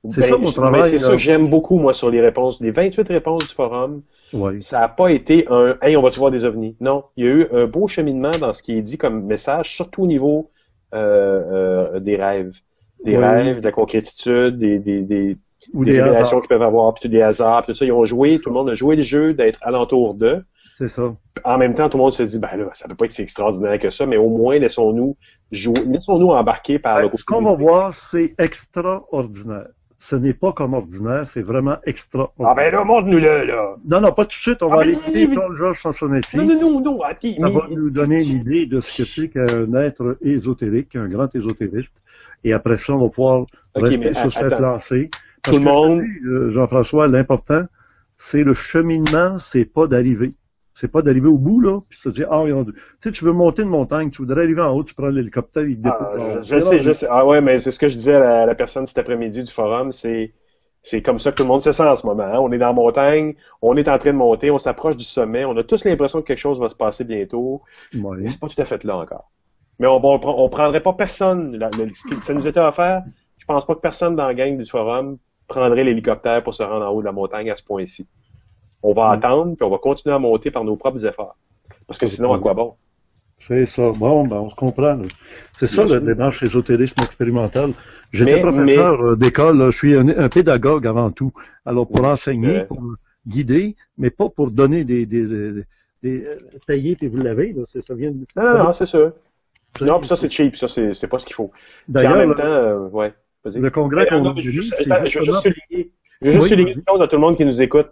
C'est ça mon travail. C'est ça que j'aime beaucoup, moi, sur les réponses. Les 28 réponses du forum, ça n'a pas été un « Hey, on va-tu voir des ovnis ?» Non, il y a eu un beau cheminement dans ce qui est dit comme message, surtout au niveau des rêves. Des rêves, de la concrétitude, des révélations qu'ils peuvent avoir, puis des hasards, puis tout ça. Ils ont joué, tout le monde a joué le jeu d'être alentour d'eux. C'est ça. En même temps, tout le monde se dit, ben là, ça peut pas être si extraordinaire que ça, mais au moins, laissons-nous embarquer par le Ce qu'on va voir, c'est extraordinaire. Ce n'est pas comme ordinaire, c'est vraiment extraordinaire. Ah ben là, montre-nous-le, là! Non, non, pas tout de suite, on va aller écouter Paul-Georges Sansonetti. Non, attends, ça va nous donner une idée de ce que c'est qu'un être ésotérique, un grand ésotériste. Et après ça, on va pouvoir rester sur cette lancée. Parce que Jean-François, l'important, c'est le cheminement, c'est pas d'arriver. C'est pas d'arriver au bout, là, puis se dire, tu sais, tu veux monter une montagne, tu voudrais arriver en haut, tu prends l'hélicoptère, il te dépose en haut. Je sais. Ah ouais, mais c'est ce que je disais à la personne cet après-midi du forum, c'est comme ça que tout le monde se sent en ce moment. Hein. On est dans la montagne, on est en train de monter, on s'approche du sommet, on a tous l'impression que quelque chose va se passer bientôt. Ouais. Mais c'est pas tout à fait là encore. Mais on prendrait pas personne. Ce qui ça nous était offert, je pense pas que personne dans la gang du forum prendrait l'hélicoptère pour se rendre en haut de la montagne à ce point-ci. On va attendre, puis on va continuer à monter par nos propres efforts. Parce que sinon, à quoi bon? C'est ça. Bon, ben, on se comprend. Là. C'est ça, la démarche ésotérisme expérimental. J'étais professeur d'école, là. Je suis un pédagogue avant tout. Alors, pour enseigner, pour guider, mais pas pour donner des tailler puis vous l'avez, là. Ça vient de... Non, c'est sûr. Non, puis ça, c'est cheap. Ça, c'est pas ce qu'il faut. D'ailleurs, en même temps, ouais. Vas-y. Le congrès qu'on a je veux juste souligner une chose à tout le monde qui nous écoute.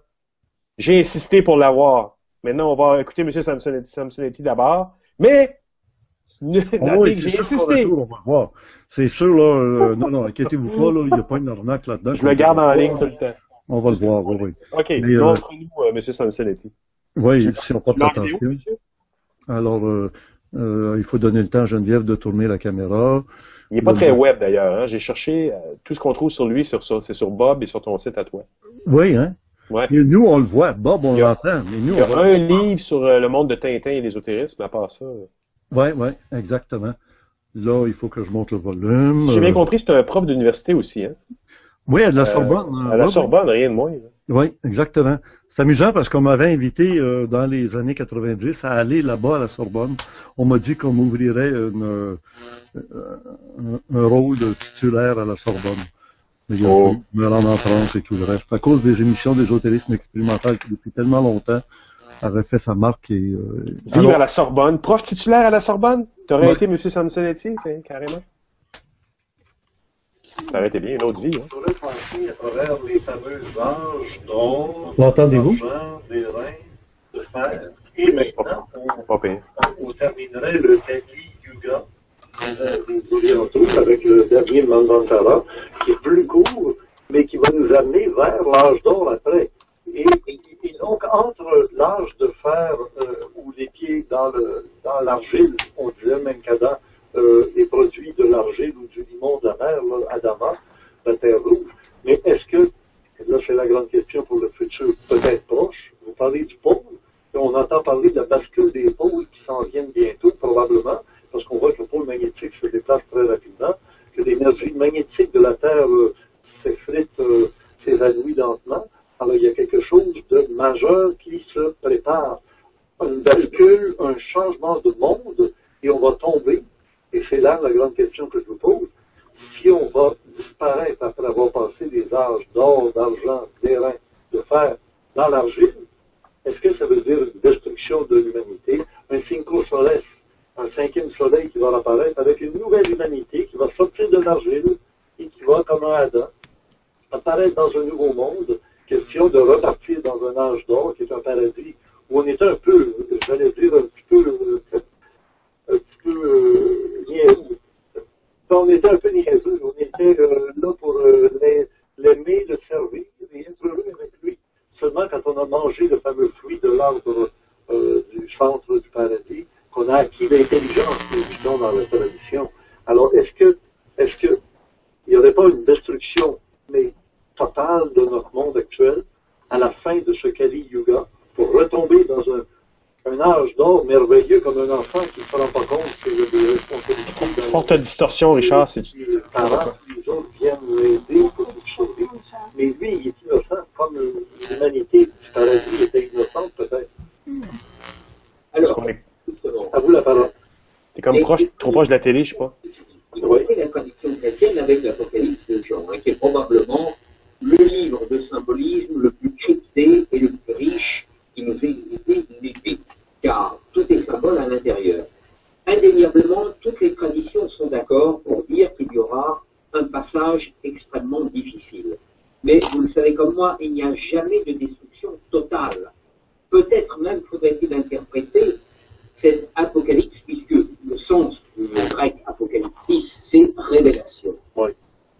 J'ai insisté pour l'avoir. Maintenant, on va écouter M. Samsonetti d'abord. Mais, j'ai insisté. On va voir. C'est sûr, là, non, inquiétez-vous pas, là, il n'y a pas une arnaque là-dedans. Je le garde en ligne tout le temps. On va le voir, oui. OK, montre-nous, M. Samsonetti. Oui, si on porte attention. Alors, il faut donner le temps à Geneviève de tourner la caméra. Il n'est pas très web, d'ailleurs. Hein. J'ai cherché tout ce qu'on trouve sur lui, c'est sur Bob et sur ton site à toi. Oui, hein? Ouais. Et nous, on le voit. Bob, on l'entend. Mais nous, il y a un livre sur le monde de Tintin et l'ésotérisme, à part ça. Oui, exactement. Là, il faut que je monte le volume. Si j'ai bien compris, c'est un prof d'université aussi, hein? Oui, à la Sorbonne. À la Sorbonne, rien de moins. Oui, exactement. C'est amusant parce qu'on m'avait invité dans les années 90 à aller là-bas à la Sorbonne. On m'a dit qu'on m'ouvrirait un rôle de titulaire à la Sorbonne. Mais il y a me rendre en France et tout le reste. À cause des émissions d'ésotérisme expérimental qui, depuis tellement longtemps, avaient fait sa marque. Vivre à la Sorbonne. Prof titulaire à la Sorbonne? T'aurais été M. Samsonetti, carrément? Ça aurait été bien une autre vie. Hein? On pourrait penser à travers les fameux âges d'or, l'entendez-vous? d'argent, d'airain, de fer. Et maintenant, on terminerait le Kali Yuga des Orientaux avec le dernier Manvantara, qui est plus court, mais qui va nous amener vers l'âge d'or après. Et donc, entre l'âge de fer, où les pieds dans l'argile, on disait Menkada, les produits de l'argile ou du limon de la mer, là, Adama, la terre rouge. Mais est-ce que, là c'est la grande question pour le futur peut-être proche, vous parlez du pôle, et on entend parler de la bascule des pôles qui s'en viennent bientôt, probablement, parce qu'on voit que le pôle magnétique se déplace très rapidement, que l'énergie magnétique de la Terre s'effrite, s'évanouit lentement. Alors il y a quelque chose de majeur qui se prépare. Une bascule, un changement de monde, et on va tomber. Et c'est là la grande question que je vous pose. Si on va disparaître après avoir passé des âges d'or, d'argent, d'airain, de fer dans l'argile, est-ce que ça veut dire une destruction de l'humanité, un cinco soles, un cinquième soleil qui va apparaître avec une nouvelle humanité qui va sortir de l'argile et qui va, comme un Adam, apparaître dans un nouveau monde, question de repartir dans un âge d'or qui est un paradis où on est un peu, j'allais dire un petit peu niaiseux. On était un peu niaiseux. On était là pour l'aimer, le servir et être heureux avec lui. Seulement quand on a mangé le fameux fruit de l'arbre du centre du paradis, qu'on a acquis l'intelligence, nous dans la tradition. Alors, est-ce que il n'y aurait pas une destruction, mais totale de notre monde actuel à la fin de ce Kali Yuga pour retomber dans un âge d'or merveilleux comme un enfant qui ne se rend pas compte que les responsabilités... Forte distorsion, Richard, c'est... Les parents, les autres viennent l'aider pour les sauver. Mais lui, il est innocent, comme l'humanité du paradis était innocente, peut-être. Alors, à vous la parole. T'es comme trop proche de la télé, je sais pas. C'est la tradition chrétienne avec l'Apocalypse de Jean, qui est probablement le livre de symbolisme le plus crypté et le plus riche qui nous ait été légué, car tout est symbole à l'intérieur. Indéniablement, toutes les traditions sont d'accord pour dire qu'il y aura un passage extrêmement difficile. Mais vous le savez comme moi, il n'y a jamais de destruction totale. Peut-être même faudrait-il interpréter cette apocalypse, puisque le sens du mot grec apocalypsis, c'est révélation. Oui.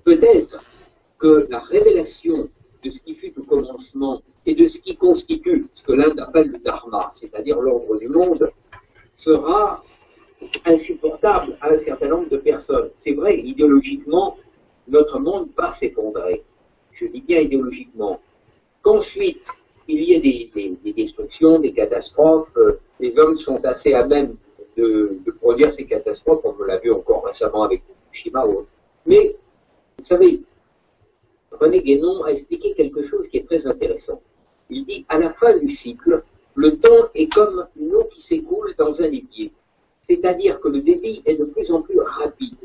Peut-être que la révélation de ce qui fut au commencement et de ce qui constitue ce que l'Inde appelle le dharma, c'est-à-dire l'ordre du monde, sera insupportable à un certain nombre de personnes. C'est vrai, idéologiquement, notre monde va s'effondrer. Je dis bien idéologiquement. Qu'ensuite, il y ait des destructions, des catastrophes, les hommes sont assez à même de produire ces catastrophes, on l'a vu encore récemment avec Fukushima ou autre. Mais, vous savez, René Guénon a expliqué quelque chose qui est très intéressant. Il dit, à la fin du cycle, le temps est comme une eau qui s'écoule dans un évier. C'est-à-dire que le débit est de plus en plus rapide.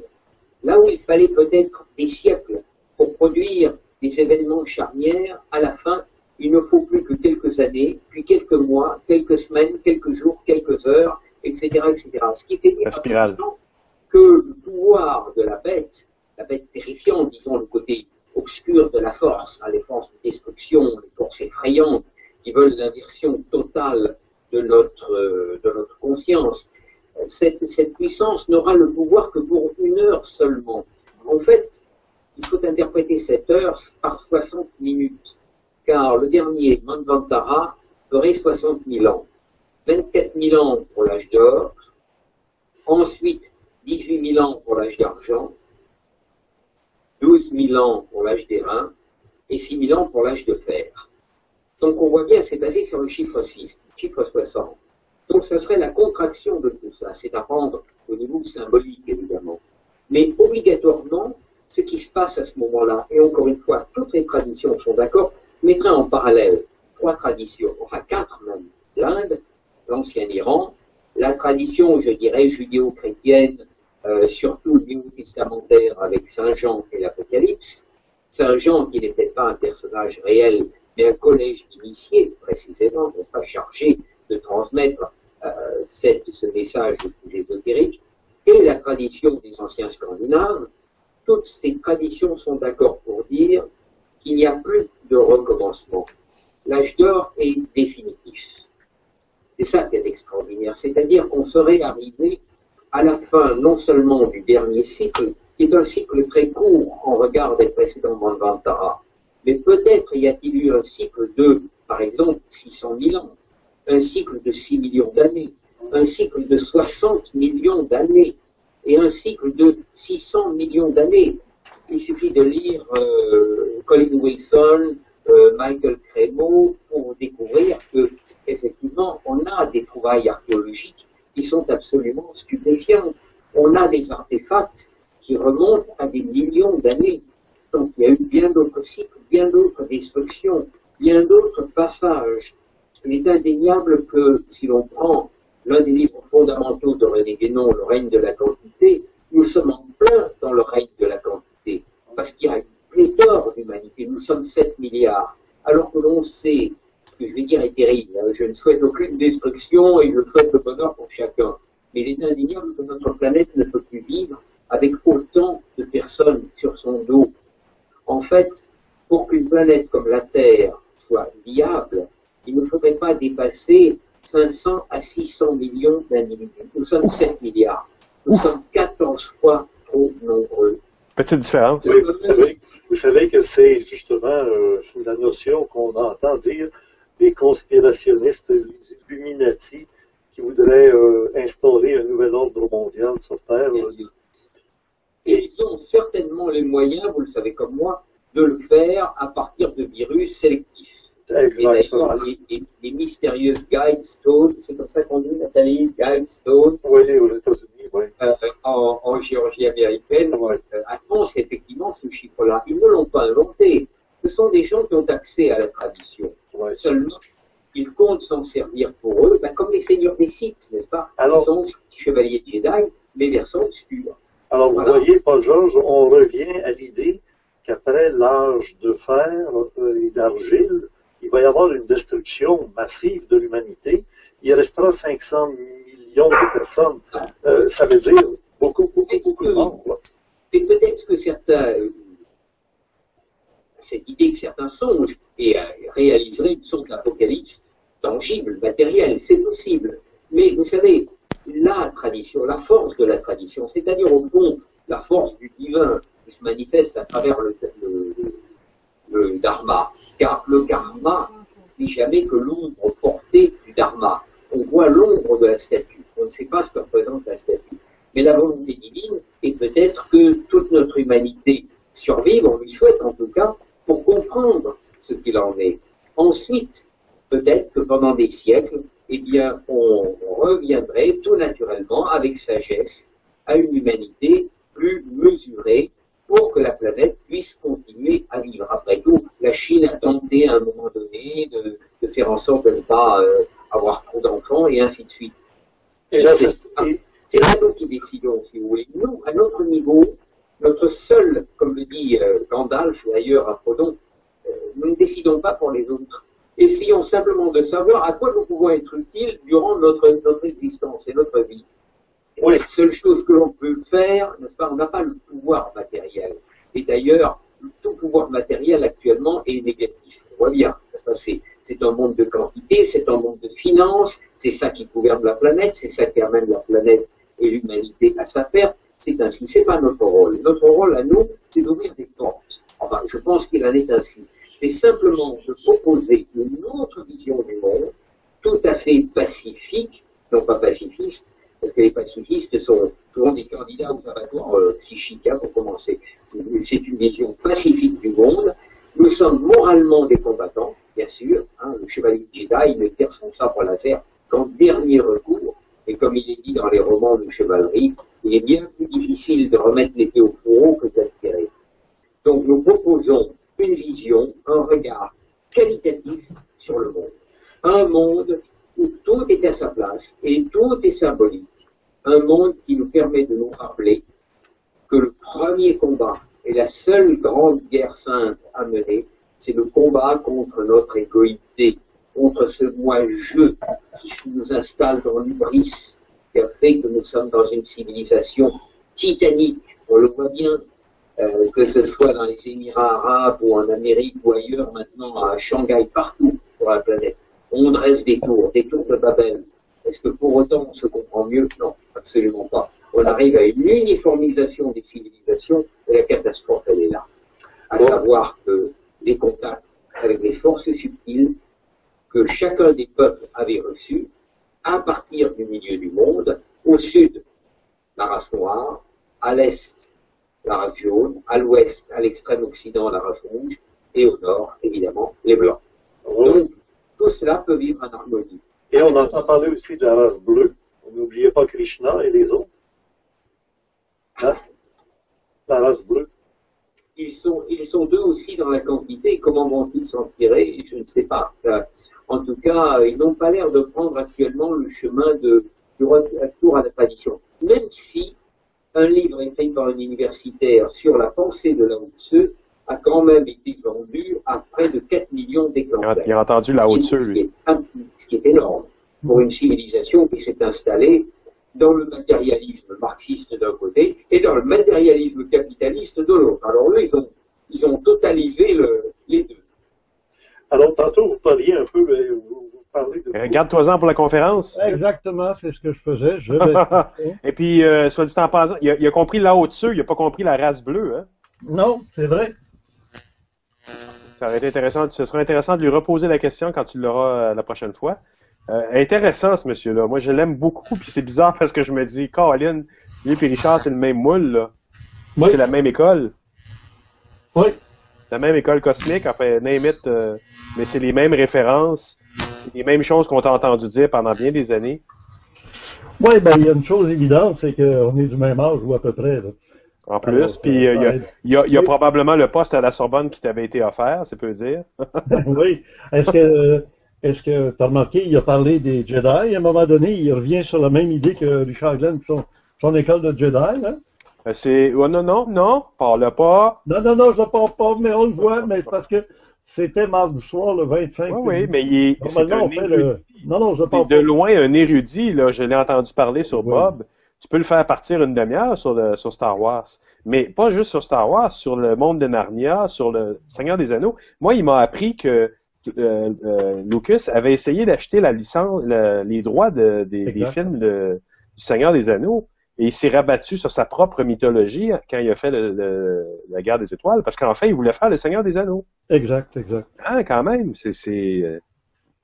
Là où il fallait peut-être des siècles pour produire des événements charnières, à la fin, il ne faut plus que quelques années, puis quelques mois, quelques semaines, quelques jours, quelques heures, etc., etc. Ce qui fait dire que le pouvoir de la bête terrifiante, disons le côté obscur de la force, les forces de destruction, les forces effrayantes, qui veulent l'inversion totale de notre conscience, cette puissance n'aura le pouvoir que pour 1 heure seulement. En fait, il faut interpréter cette heure par 60 minutes, car le dernier Manvantara ferait 60 000 ans. 24 000 ans pour l'âge d'or, ensuite 18 000 ans pour l'âge d'argent, 12 000 ans pour l'âge d'airain et 6 000 ans pour l'âge de fer. Donc on voit bien, c'est basé sur le chiffre 6, le chiffre 60. Donc ça serait la contraction de tout ça, c'est à prendre au niveau symbolique évidemment. Mais obligatoirement, ce qui se passe à ce moment-là, et encore une fois, toutes les traditions sont d'accord, mettrait en parallèle 3 traditions, enfin 4 même. L'Inde, l'ancien Iran, la tradition, je dirais, judéo-chrétienne, surtout néo-testamentaire avec Saint Jean et l'Apocalypse. Saint Jean, qui n'est peut-être pas un personnage réel, mais un collège d'initiés, précisément, n'est-ce pas, chargé de transmettre ce message ésotérique, et la tradition des anciens Scandinaves. Toutes ces traditions sont d'accord pour dire qu'il n'y a plus de recommencement. L'âge d'or est définitif. C'est ça qui est extraordinaire, c'est-à-dire qu'on serait arrivé à la fin non seulement du dernier cycle, qui est un cycle très court en regard des précédents Manvantara, mais peut-être y a-t-il eu un cycle de, par exemple, 600 000 ans, un cycle de 6 millions d'années, un cycle de 60 millions d'années, et un cycle de 600 millions d'années. Il suffit de lire Colin Wilson, Michael Cremo, pour découvrir que, effectivement, on a des trouvailles archéologiques qui sont absolument stupéfiantes. On a des artefacts qui remontent à des millions d'années. Donc il y a eu bien d'autres cycles, bien d'autres destructions, bien d'autres passages. Il est indéniable que si l'on prend l'un des livres fondamentaux de René Guénon, Le règne de la quantité, nous sommes en plein dans le règne de la quantité, parce qu'il y a une pléthore d'humanité, nous sommes 7 milliards, alors que l'on sait, ce que je vais dire est terrible, hein, je ne souhaite aucune destruction et je souhaite le bonheur pour chacun, mais il est indéniable que notre planète ne peut plus vivre avec autant de personnes sur son dos. En fait, pour qu'une planète comme la Terre soit viable, il ne faudrait pas dépasser 500 à 600 millions d'individus. Nous sommes 7 milliards. Nous sommes 14 fois trop nombreux. Petite différence. Oui, vous savez que c'est justement la notion qu'on entend dire des conspirationnistes, les Illuminati, qui voudraient instaurer un nouvel ordre mondial sur Terre. Et ils ont certainement les moyens, vous le savez comme moi, de le faire à partir de virus sélectifs. Exactement. Les mystérieuses Guidestone, c'est comme ça qu'on dit, Nathalie, Guidestone. Oui, aux États-Unis, oui. En Géorgie américaine, Oui. annonce effectivement ce chiffre-là. Ils ne l'ont pas inventé. Ce sont des gens qui ont accès à la tradition. Oui. Seulement, ils comptent s'en servir pour eux, comme les seigneurs des Sith, n'est-ce pas? Alors, ils sont aussi chevaliers de Jedi, mais versants obscurs. Alors, Voilà. vous voyez, Paul-Georges, on revient à l'idée qu'après l'âge de fer et d'argile, il va y avoir une destruction massive de l'humanité. Il restera 500 millions de personnes. Ça veut dire beaucoup de morts. Là. Et peut-être que cette idée que certains songent et réaliseraient une sorte d'apocalypse tangible, matérielle, c'est possible. Mais vous savez, la tradition, la force de la tradition, c'est-à-dire au fond la force du divin qui se manifeste à travers le dharma. Car le karma, n'est jamais que l'ombre portée du Dharma. On voit l'ombre de la statue. On ne sait pas ce que représente la statue. Mais la volonté divine est peut-être que toute notre humanité survive, on lui souhaite en tout cas, pour comprendre ce qu'il en est. Ensuite, peut-être que pendant des siècles, eh bien, on reviendrait tout naturellement, avec sagesse, à une humanité plus mesurée pour que la planète puisse continuer à vivre. Après tout, la Chine a tenté à un moment donné de faire en sorte de ne pas avoir trop d'enfants et ainsi de suite. Et là, C'est là nous qui décidons, si vous voulez. Nous, à notre niveau, notre seul, comme le dit Gandalf d'ailleurs à Frodon, nous ne décidons pas pour les autres. Essayons simplement de savoir à quoi nous pouvons être utiles durant notre existence et notre vie. Oui. La seule chose que l'on peut faire, n'est-ce pas, on n'a pas le pouvoir matériel. Et d'ailleurs, tout pouvoir matériel actuellement est négatif. On voit bien. C'est un monde de quantité, c'est un monde de finances, c'est ça qui gouverne la planète, c'est ça qui amène la planète et l'humanité à sa perte. C'est ainsi. C'est pas notre rôle. Notre rôle à nous, c'est d'ouvrir des portes. Enfin, je pense qu'il en est ainsi. C'est simplement de proposer une autre vision du monde, tout à fait pacifique, non pas pacifiste, parce que les pacifistes sont souvent des candidats aux abattoirs psychiques, pour commencer. C'est une vision pacifique du monde. Nous sommes moralement des combattants, bien sûr. Le chevalier Jedi ne tire son sabre laser qu'en dernier recours. Et comme il est dit dans les romans de chevalerie, il est bien plus difficile de remettre l'épée au fourreau que de la tirer. Donc nous proposons une vision, un regard qualitatif sur le monde. Un monde où tout est à sa place et tout est symbolique. Un monde qui nous permet de nous rappeler que le premier combat et la seule grande guerre sainte à mener, c'est le combat contre notre égoïté, contre ce moi-je qui nous installe dans l'hubris, qui a fait que nous sommes dans une civilisation titanique. On le voit bien, que ce soit dans les Émirats arabes ou en Amérique ou ailleurs, maintenant à Shanghai, partout sur la planète. On dresse des tours de Babel. Est-ce que pour autant on se comprend mieux? Non, absolument pas. On arrive à une uniformisation des civilisations et la catastrophe, elle est là. À savoir que les contacts avec les forces subtiles que chacun des peuples avait reçus, à partir du milieu du monde, au sud, la race noire, à l'est, la race jaune, à l'ouest, à l'extrême occident, la race rouge, et au nord, évidemment, les blancs. Donc, tout cela peut vivre en harmonie. Et on entend parler aussi de la race bleue. N'oubliez pas Krishna et les autres. Hein? La race bleue. Ils sont deux aussi dans la quantité. Comment vont-ils s'en tirer? Je ne sais pas. En tout cas, ils n'ont pas l'air de prendre actuellement le chemin du retour à la tradition. Même si un livre écrit par un universitaire sur la pensée de Lao Tzu a quand même été vendu à près de 4 millions d'exemplaires. Il a entendu Lao Tzu, lui. Ce qui est énorme pour une civilisation qui s'est installée dans le matérialisme marxiste d'un côté et dans le matérialisme capitaliste de l'autre. Alors eux, ils ont totalisé les deux. Alors, tantôt, vous parliez un peu, vous parlez de... Regarde-toi-en pour la conférence. Exactement, c'est ce que je faisais. Et puis, soit dit en passant, il a compris Lao Tzu, il n'a pas compris la race bleue. Hein? Non, c'est vrai. Ça aurait été intéressant, ce serait intéressant de lui reposer la question quand tu l'auras la prochaine fois. Intéressant, ce monsieur-là. Moi, je l'aime beaucoup, puis c'est bizarre parce que je me dis, Caroline, lui et Richard, c'est le même moule, là. Oui. C'est la même école. Oui. La même école cosmique, enfin, name it, mais c'est les mêmes références, c'est les mêmes choses qu'on t'a entendu dire pendant bien des années. Oui, ben, il y a une chose évidente, c'est qu'on est du même âge, ou à peu près, là. En plus, puis il y a probablement le poste à la Sorbonne qui t'avait été offert, ça peut dire. Oui. Est-ce que tu as remarqué, il a parlé des Jedi, à un moment donné, il revient sur la même idée que Richard Glenn, son école de Jedi, hein? Non, parle pas. Non, je ne parle pas, mais on le voit, mais c'est parce que c'était mardi soir, le 25. Oui, mais c'est un érudit. Non, je parle de loin un érudit, là, je l'ai entendu parler sur Bob. Tu peux le faire partir une demi-heure sur Star Wars. Mais pas juste sur Star Wars, sur le monde de Narnia, sur le Seigneur des Anneaux. Moi, il m'a appris que Lucas avait essayé d'acheter la licence, les droits des films du Seigneur des Anneaux. Et il s'est rabattu sur sa propre mythologie quand il a fait la Guerre des Étoiles, parce qu'en fait, il voulait faire le Seigneur des Anneaux. Exact. Ah, quand même, c'est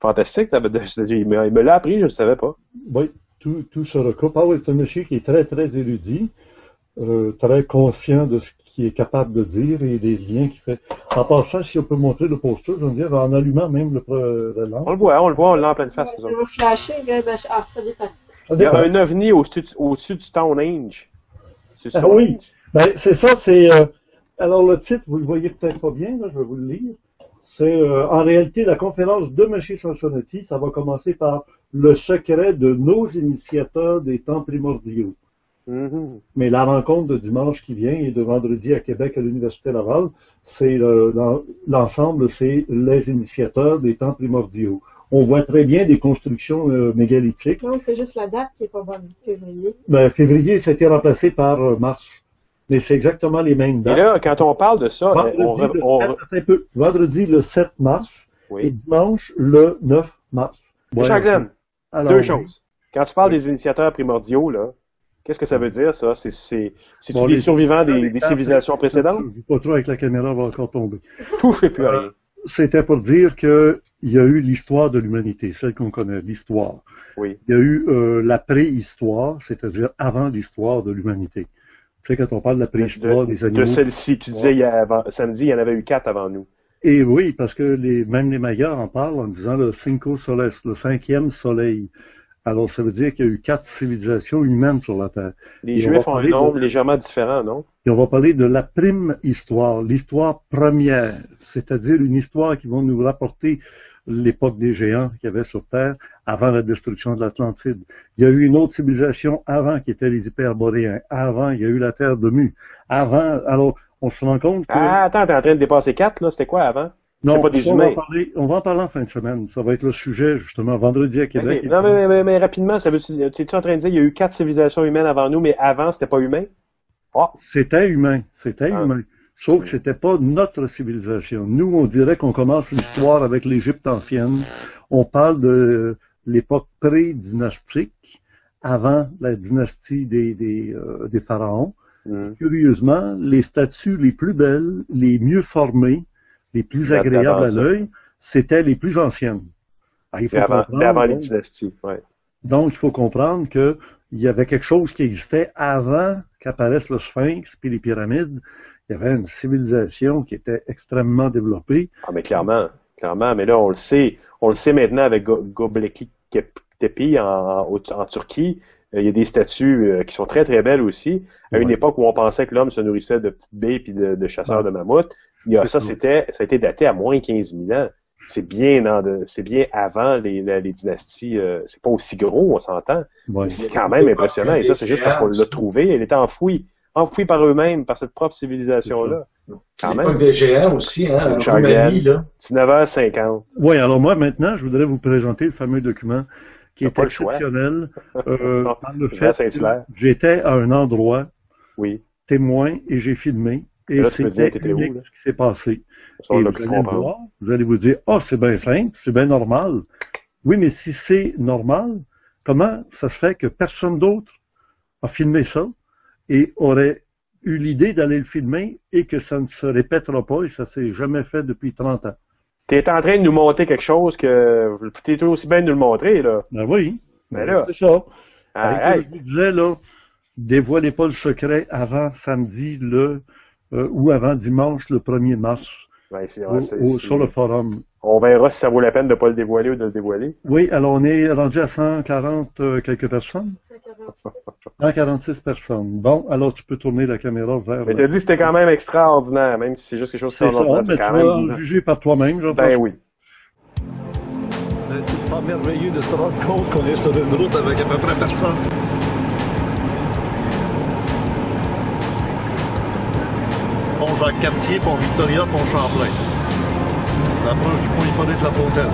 Fantastique. Il me l'a appris, je ne le savais pas. Oui, tout se recoupe. Ah oui, c'est un monsieur qui est très, très érudit, très conscient de ce qu'il est capable de dire et des liens qu'il fait. En passant, si on peut montrer le poster, je veux dire, en allumant même le lampe. On le voit, on l'a en pleine face. Ça va flasher, ça dépend. Ça Il y a dépend. un ovni au-dessus du Stonehenge. C'est Ah oui, ben, c'est ça, alors le titre, vous le voyez peut-être pas bien, là, je vais vous le lire. C'est en réalité la conférence de M. Sansonetti, ça va commencer par le secret de nos initiateurs des temps primordiaux. Mm-hmm. Mais la rencontre de dimanche qui vient et de vendredi à Québec à l'Université Laval, c'est l'ensemble, c'est les initiateurs des temps primordiaux. On voit très bien des constructions mégalithiques. Non, c'est juste la date qui est pas bonne, février. Ben, février, ça a été remplacé par mars. Mais c'est exactement les mêmes Et dates. là, quand on parle de ça, Vendredi le 7 mars et Oui. dimanche le 9 mars. Charles, Alors, deux choses. Quand tu parles des initiateurs primordiaux, là, qu'est-ce que ça veut dire, ça? C'est-tu Bon, les les survivants initiateurs des civilisations précédentes? Je ne joue pas trop avec la caméra, elle va encore tomber. Touchez plus à rien. C'était pour dire qu'il y a eu l'histoire de l'humanité, celle qu'on connaît, l'histoire. Oui. Il y a eu la préhistoire, c'est-à-dire avant l'histoire de l'humanité. Tu sais, quand on parle de la préhistoire des animaux... De celle-ci, tu disais samedi, il y en avait eu 4 avant nous. Et oui, parce que même les Mayas en parlent en disant le Cinco Soles, le 5e soleil. Alors, ça veut dire qu'il y a eu 4 civilisations humaines sur la Terre. Les Et Juifs ont un nombre légèrement différent, non? Et on va parler de la prime histoire, l'histoire première, c'est-à-dire une histoire qui va nous rapporter l'époque des géants qu'il y avait sur Terre avant la destruction de l'Atlantide. Il y a eu une autre civilisation avant qui était les Hyperboréens. Avant, il y a eu la Terre de Mu. Avant, alors, on se rend compte que... Ah, attends, t'es en train de dépasser 4, là? C'était quoi avant? Non, c'est pas des ça, humains. on va en parler en fin de semaine. Ça va être le sujet, justement, vendredi à Québec. Okay. Non, mais rapidement, t'es-tu en train de dire qu'il y a eu 4 civilisations humaines avant nous, mais avant, c'était pas humain? Oh. C'était humain. Sauf que c'était pas notre civilisation. Nous, on dirait qu'on commence l'histoire avec l'Égypte ancienne. On parle de l'époque pré-dynastique, avant la dynastie des pharaons. Curieusement, les statues les plus belles, les mieux formées, les plus agréables à l'œil, c'était les plus anciennes. Avant les dynasties, ouais. Donc, il faut comprendre qu'il y avait quelque chose qui existait avant qu'apparaisse le Sphinx puis les pyramides. Il y avait une civilisation qui était extrêmement développée. Ah, mais clairement. Mais là, on le sait maintenant avec Göbekli Tepe en Turquie. Il y a des statues qui sont très, très belles aussi. À une époque où on pensait que l'homme se nourrissait de petites baies puis de chasseurs de mammouths. Ça a été daté à moins 15 000 ans. C'est bien avant les dynasties. C'est pas aussi gros, on s'entend. Ouais. Mais c'est quand même impressionnant. Et ça, c'est juste parce qu'on l'a trouvé. Elle était enfouie par eux-mêmes, par cette propre civilisation-là. Quand même. Des géants aussi, hein. Roumanie, là. 19h50. Oui, alors moi, maintenant, je voudrais vous présenter le fameux document qui est exceptionnel par le fait que j'étais à un endroit témoin et j'ai filmé. Et c'était unique ce qui s'est passé. Vous allez vous dire, c'est bien simple, c'est bien normal. Oui, mais si c'est normal, comment ça se fait que personne d'autre a filmé ça et aurait eu l'idée d'aller le filmer et que ça ne se répétera pas et ça s'est jamais fait depuis 30 ans? Tu es en train de nous montrer quelque chose que tu es aussi bien de nous le montrer, là. Ben oui. Ben là. C'est ça. Comme je vous disais, là, dévoilez pas le secret avant samedi ou avant dimanche le 1er mars sur le forum. On verra si ça vaut la peine de ne pas le dévoiler ou de le dévoiler. Oui, alors on est rendu à 140 quelques personnes. 146 personnes. Bon, alors tu peux tourner la caméra vers... Mais tu as dit que c'était quand même extraordinaire, même si c'est juste quelque chose qui s'en c'est quand même... juger par toi-même, Jean-François. Ben oui. C'est pas merveilleux de se rendre compte qu'on est sur une route avec à peu près personne. Pont Jacques-Cartier, Pont Victoria, Pont Champlain. L'approche du pont Hippolyte La Fontaine.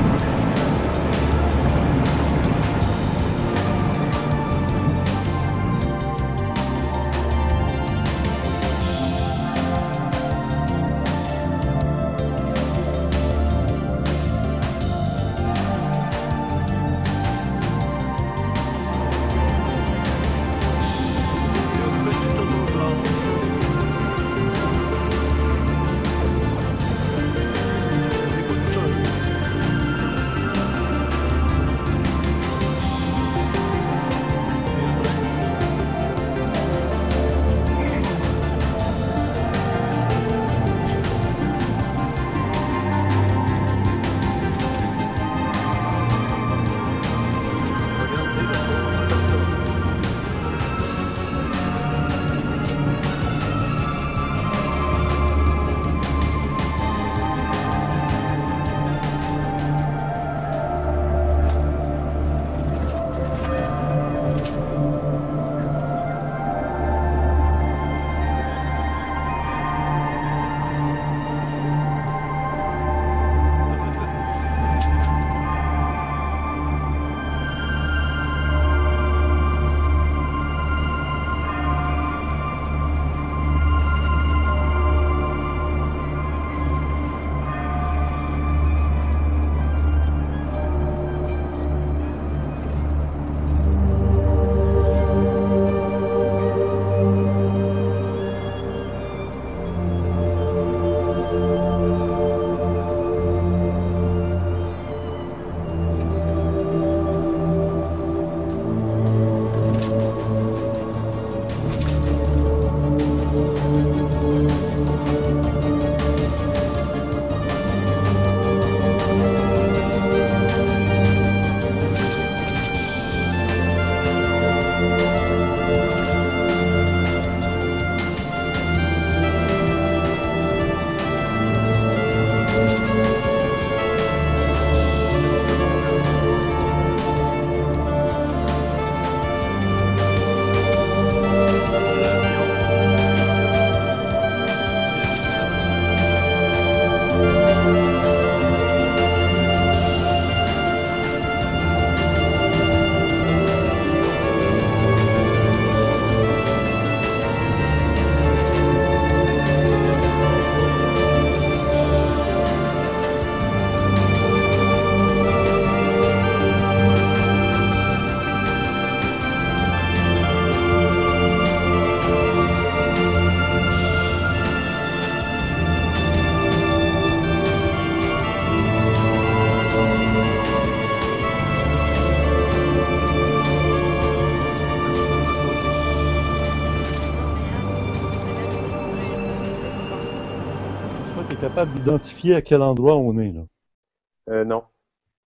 capable d'identifier à quel endroit on est, là. Non.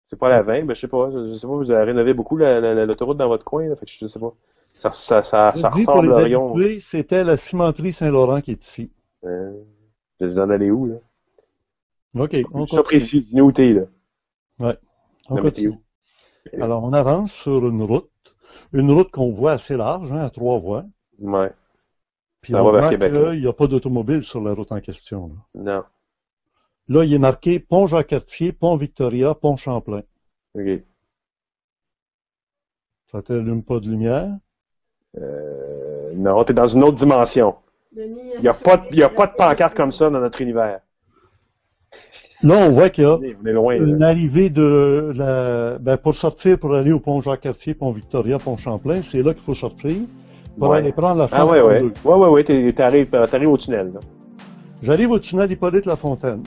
C'est pas la 20, mais je sais pas. Je sais pas, vous avez rénové beaucoup l'autoroute dans votre coin, là, fait que je sais pas. Ça Je dis pour ressemble les à Rion. habitués, c'était la cimenterie Saint-Laurent qui est ici. Vous en allez où, là? OK, on Ça continue. précis, dis où t'es, là. Ouais, on La météo. continue. Alors, on avance sur une route qu'on voit assez large, hein, à 3 voies. Ouais. Puis Ça on va vers voit Québec, là. qu'il n'y a pas d'automobile sur la route en question, là. Non. Là, il est marqué Pont Jacques-Cartier, Pont Victoria, Pont Champlain. OK. Ça t'allume pas de lumière? Non, t'es dans une autre dimension. Denis, Il n'y a pas de pancarte comme ça dans notre univers. Là, on voit qu'il y a On est loin, une là. arrivée de pour sortir, pour aller au Pont Jacques-Cartier, Pont Victoria, Pont Champlain, c'est là qu'il faut sortir pour Ouais. aller prendre la Ah, ouais, ouais. 132. Ouais, t'arrives au tunnel, là. J'arrive au tunnel Hippolyte-Lafontaine.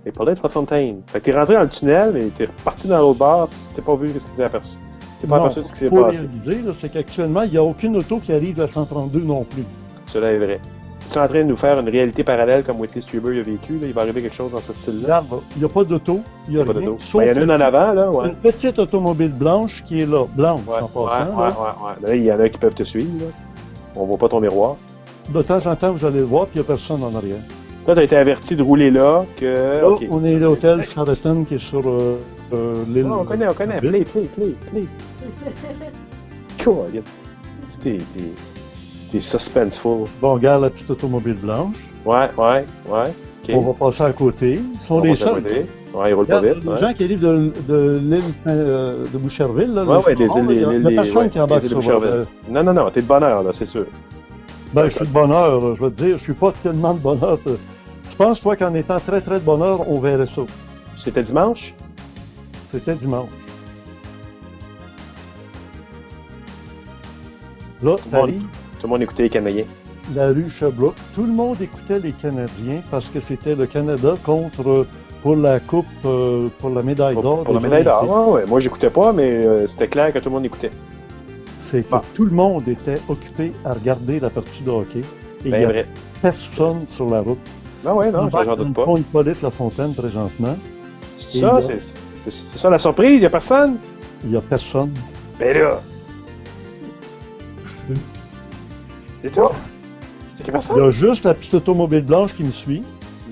Et pas d'être Fontaine. Fait que t'es rentré dans le tunnel, mais t'es reparti dans l'autre bar, pis t'es pas vu ce qui s'est aperçu. C'est pas Non, aperçu ce qui s'est faut passé. réaliser, là, c'est qu'actuellement, il n'y a aucune auto qui arrive de la 132 non plus. Cela est vrai. Tu es en train de nous faire une réalité parallèle comme Whitley Strieber a vécu, là? Il va arriver quelque chose dans ce style-là. Regarde, là, il n'y a pas d'auto, il n'y a Pas rien. d'auto. Sauf Ben, il y en a une en avant, là, ouais. une petite automobile blanche qui est là, blanche Ouais, en ouais, passant. ouais, là. ouais. Là, il y en a qui peuvent te suivre, là. On voit pas ton miroir. De temps en temps, vous allez le voir, puis il n'y a personne en arrière. Toi, t'as été averti de rouler là, que... Là, OK. on est à l'hôtel Sheraton qui est sur l'île. Ah, on connaît. Play. Cool. T'es suspenseful. Bon, regarde la petite automobile blanche. Ouais. OK. On va passer à côté. Ils sont On les passe à seuls. côté. Ouais, ils roulent pas Regarde, vite. les Ouais. gens qui arrivent de l'île de Boucherville, là, Ouais, le Saint-Laurent, il y a personne qui embarque les îles de sur Boucherville. Non, t'es de bonne heure, là, c'est sûr. Ben, je suis de bonne heure, là, je veux te dire, je suis pas tellement de bonne heure. Je pense, toi, qu'en étant très, très de bonne heure, on verrait ça. C'était dimanche? C'était dimanche. Là, t'arrives, Tout le monde écoutait les Canadiens. la rue Sherbrooke, tout le monde écoutait les Canadiens parce que c'était le Canada contre, pour la coupe, pour la médaille d'or. Pour la des médaille d'or. Olympiques. Ouais. Moi, j'écoutais pas, mais c'était clair que tout le monde écoutait. C'est que Bon. tout le monde était occupé à regarder la partie de hockey. Et il Ben n'y a vrai. personne sur la route. Ah ouais, non, On j'en doute pas. pont Hippolyte-Lafontaine présentement. C'est ça, c'est ça la surprise, y a personne? Il n'y a personne. Ben là! C'est toi? C'est qu'il y a Il y personne? a juste la petite automobile blanche qui me suit.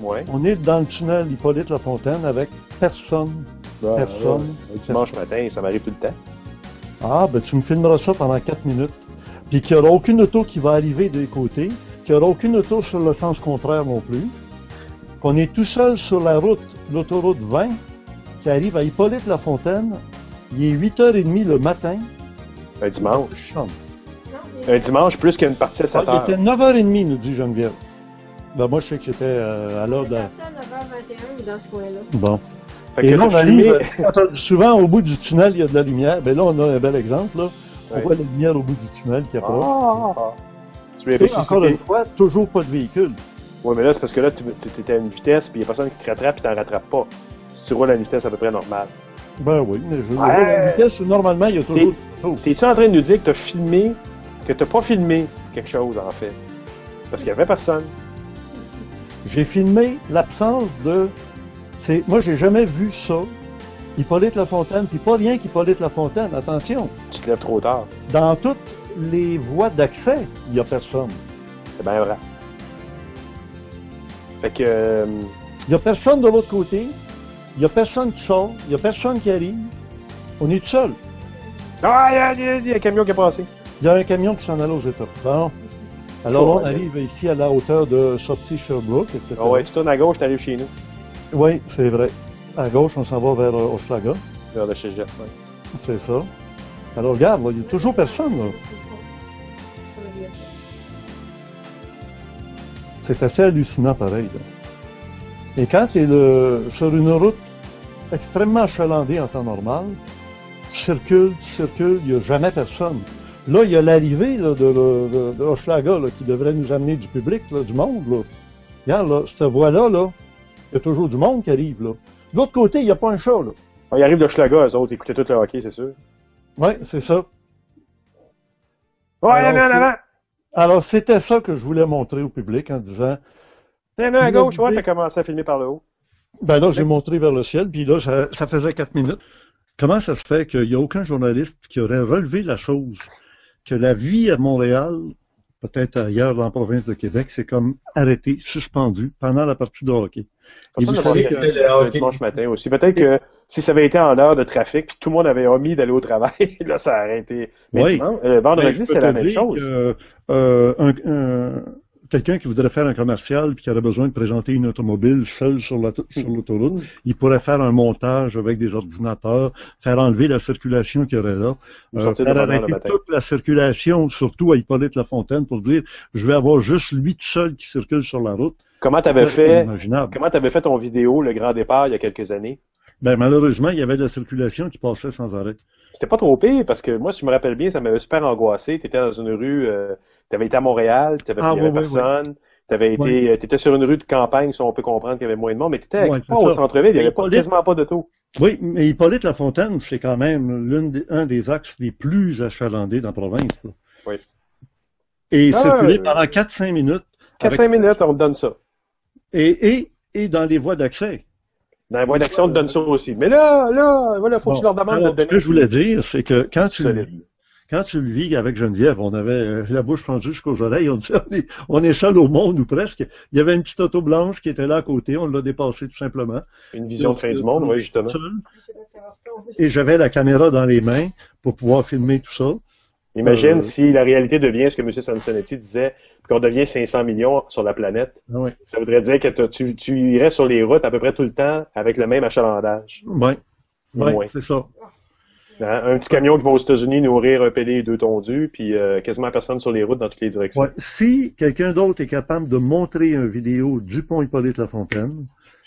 Ouais. On est dans le tunnel Hippolyte-Lafontaine avec personne. Personne. Dimanche matin, ça m'arrive tout le temps. Ah, ben tu me filmeras ça pendant 4 minutes. Puis qu'il n'y aura aucune auto qui va arriver des côtés, qu'il n'y aura aucune auto sur le sens contraire non plus. Qu'on est tout seul sur la route, l'autoroute 20, qui arrive à Hippolyte-Lafontaine. Il est 8h30 le matin. Un dimanche. Non. Un dimanche, plus qu'une partie à 7 Il heures. était 9h30, nous dit Geneviève. Ben moi, je sais que j'étais à l'heure de... Parti à 9h21 dans ce coin-là. Bon. Fait que Et là, t'as on arrive, filmé- souvent au bout du tunnel, il y a de la lumière. Ben là, on a un bel exemple, là. On Ouais. voit la lumière au bout du tunnel qui approche. Ah! Tu lui as Et réussi encore une fois, toujours pas de véhicule. Ouais, mais là, c'est parce que là, tu étais à une vitesse, puis il n'y a personne qui te rattrape, puis t'en rattrapes pas. Si tu roules à une vitesse à peu près normale. Ben oui, mais je Ouais. la vitesse, normalement, il y a toujours des autos. T'es-tu en train de nous dire que t'as pas filmé quelque chose, en fait? Parce qu'il y avait personne. J'ai filmé l'absence de... Moi, j'ai jamais vu ça. Hippolyte-Lafontaine, puis pas rien qu'Hippolyte-Lafontaine, attention. Tu te lèves trop tard. Dans toutes les voies d'accès, il n'y a personne. C'est bien vrai. Fait que... Il n'y a personne de l'autre côté. Il n'y a personne qui sort. Il n'y a personne qui arrive. On est tout seul. Ah, il y a un camion qui est passé. Il y a un camion qui s'en allait aux États. Bon. Alors Oh, là, on arrive ici à la hauteur de sortie Sherbrooke, etc. Ah ouais, tu tournes à gauche, t'arrives chez nous. Oui, c'est vrai. À gauche, on s'en va vers Hochelaga. Vers le cégep, ouais. C'est ça. Alors regarde, là, il n'y a toujours personne. Là. C'est assez hallucinant pareil. Là. Et quand tu es sur une route extrêmement achalandée en temps normal, tu circules, il n'y a jamais personne. Là, il y a l'arrivée là, de Hochelaga là, qui devrait nous amener du public, là, du monde. Là. Regarde, là, cette voie-là, là, il y a toujours du monde qui arrive. Là. De l'autre côté, il n'y a pas un chat. Là. Ah, ils arrivent de Schlaga, eux autres, écoutaient tout le hockey, c'est sûr. Oui, c'est ça. Ouais, Alors, il y en a en avant! Alors, c'était ça que je voulais montrer au public en disant, Il y en a à Vous gauche, ouais, avez- t'as commencé à filmer par le haut. Ben là, j'ai montré vers le ciel, puis là, ça faisait 4 minutes. Comment ça se fait qu'il n'y a aucun journaliste qui aurait relevé la chose, que la vie à Montréal, peut-être ailleurs dans la province de Québec, c'est comme arrêté, suspendu pendant la partie de hockey. Et vous savez que le dimanche matin aussi. Peut-être que si ça avait été en heure de trafic, puis tout le monde avait omis d'aller au travail, là, ça aurait été... Mais oui. dimanche, vendredi, c'était la même chose. Quelqu'un qui voudrait faire un commercial puis qui aurait besoin de présenter une automobile seule sur l'autoroute, il pourrait faire un montage avec des ordinateurs, faire enlever la circulation qu'il y aurait là, faire arrêter toute la circulation, surtout à Hippolyte Lafontaine, pour dire je vais avoir juste lui tout seul qui circule sur la route. Comment t'avais fait ton vidéo, le grand départ, il y a quelques années? Ben, malheureusement, il y avait de la circulation qui passait sans arrêt. C'était pas trop pire, parce que moi, si je me rappelle bien, ça m'avait super angoissé. T'étais dans une rue, t'avais été à Montréal, il y avait personne. T'étais sur une rue de campagne, si on peut comprendre qu'il y avait moins de monde, mais t'étais pas au centre-ville, il y avait quasiment pas d'auto. Oui, mais Hippolyte Lafontaine, c'est quand même un des axes les plus achalandés dans la province. Là. Oui. Et circuler pendant 4-5 minutes. 4-5 minutes, on te donne ça. Et dans les voies d'accès. Dans les voies d'accès, on te donne ça aussi. Mais là, voilà, faut que tu leur demandes de te donner. Ce que je voulais dire, c'est que quand tu le vis avec Geneviève, on avait la bouche fendue jusqu'aux oreilles, on disait, on est seul au monde, ou presque. Il y avait une petite auto blanche qui était là à côté, on l'a dépassée tout simplement. Une vision de fin du monde, oui, justement. Et j'avais la caméra dans les mains pour pouvoir filmer tout ça. Imagine si la réalité devient ce que M. Sansonetti disait, qu'on devient 500 millions sur la planète. Oui. Ça voudrait dire que tu irais sur les routes à peu près tout le temps avec le même achalandage. Oui, c'est ça. Un petit camion qui va aux États-Unis nourrir un pélé et 2 tondus, puis quasiment personne sur les routes dans toutes les directions. Ouais. Si quelqu'un d'autre est capable de montrer une vidéo du pont Hippolyte Lafontaine, que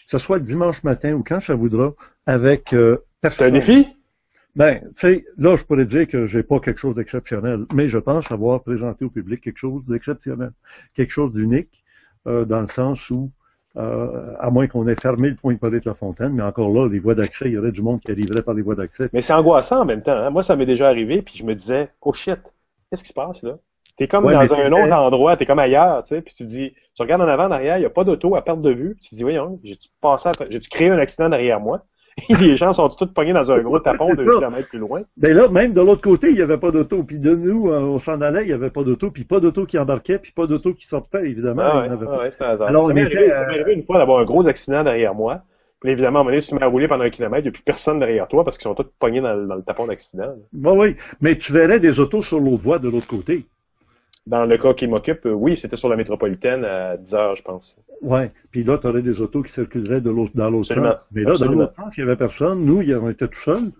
ce soit dimanche matin ou quand ça voudra, avec personne. C'est un défi? Ben, tu sais, là, je pourrais dire que j'ai pas quelque chose d'exceptionnel, mais je pense avoir présenté au public quelque chose d'exceptionnel, quelque chose d'unique, dans le sens où, à moins qu'on ait fermé le pont Hippolyte Lafontaine, mais encore là, les voies d'accès, il y aurait du monde qui arriverait par les voies d'accès. Mais c'est angoissant en même temps. Hein? Moi, ça m'est déjà arrivé, puis je me disais, oh shit, qu'est-ce qui se passe là? T'es comme dans un autre endroit, t'es comme ailleurs, tu sais, puis tu dis, tu regardes en avant, en arrière, il n'y a pas d'auto à perte de vue, puis tu dis, voyons, j'ai-tu créé un accident derrière moi? Et les gens sont tous pognés dans un gros tapon 2 kilomètres plus loin. Ben là, même de l'autre côté, il n'y avait pas d'auto. Puis de nous, on s'en allait, il n'y avait pas d'auto. Puis pas d'auto qui embarquait, puis pas d'auto qui sortait, évidemment. C'est un hasard. Alors, ça m'est arrivé une fois d'avoir un gros accident derrière moi. Puis évidemment, à un moment donné, tu te mets à rouler pendant 1 kilomètre, il n'y a plus personne derrière toi parce qu'ils sont tous pognés dans le tapon d'accident. Oui, mais tu verrais des autos sur l'autre voie de l'autre côté. Dans le cas qui m'occupe, oui, c'était sur la métropolitaine à 10 heures, je pense. Oui, puis là, tu aurais des autos qui circuleraient dans l'autre sens. Mais là, dans l'autre sens, il n'y avait personne. Nous, on était tout seuls.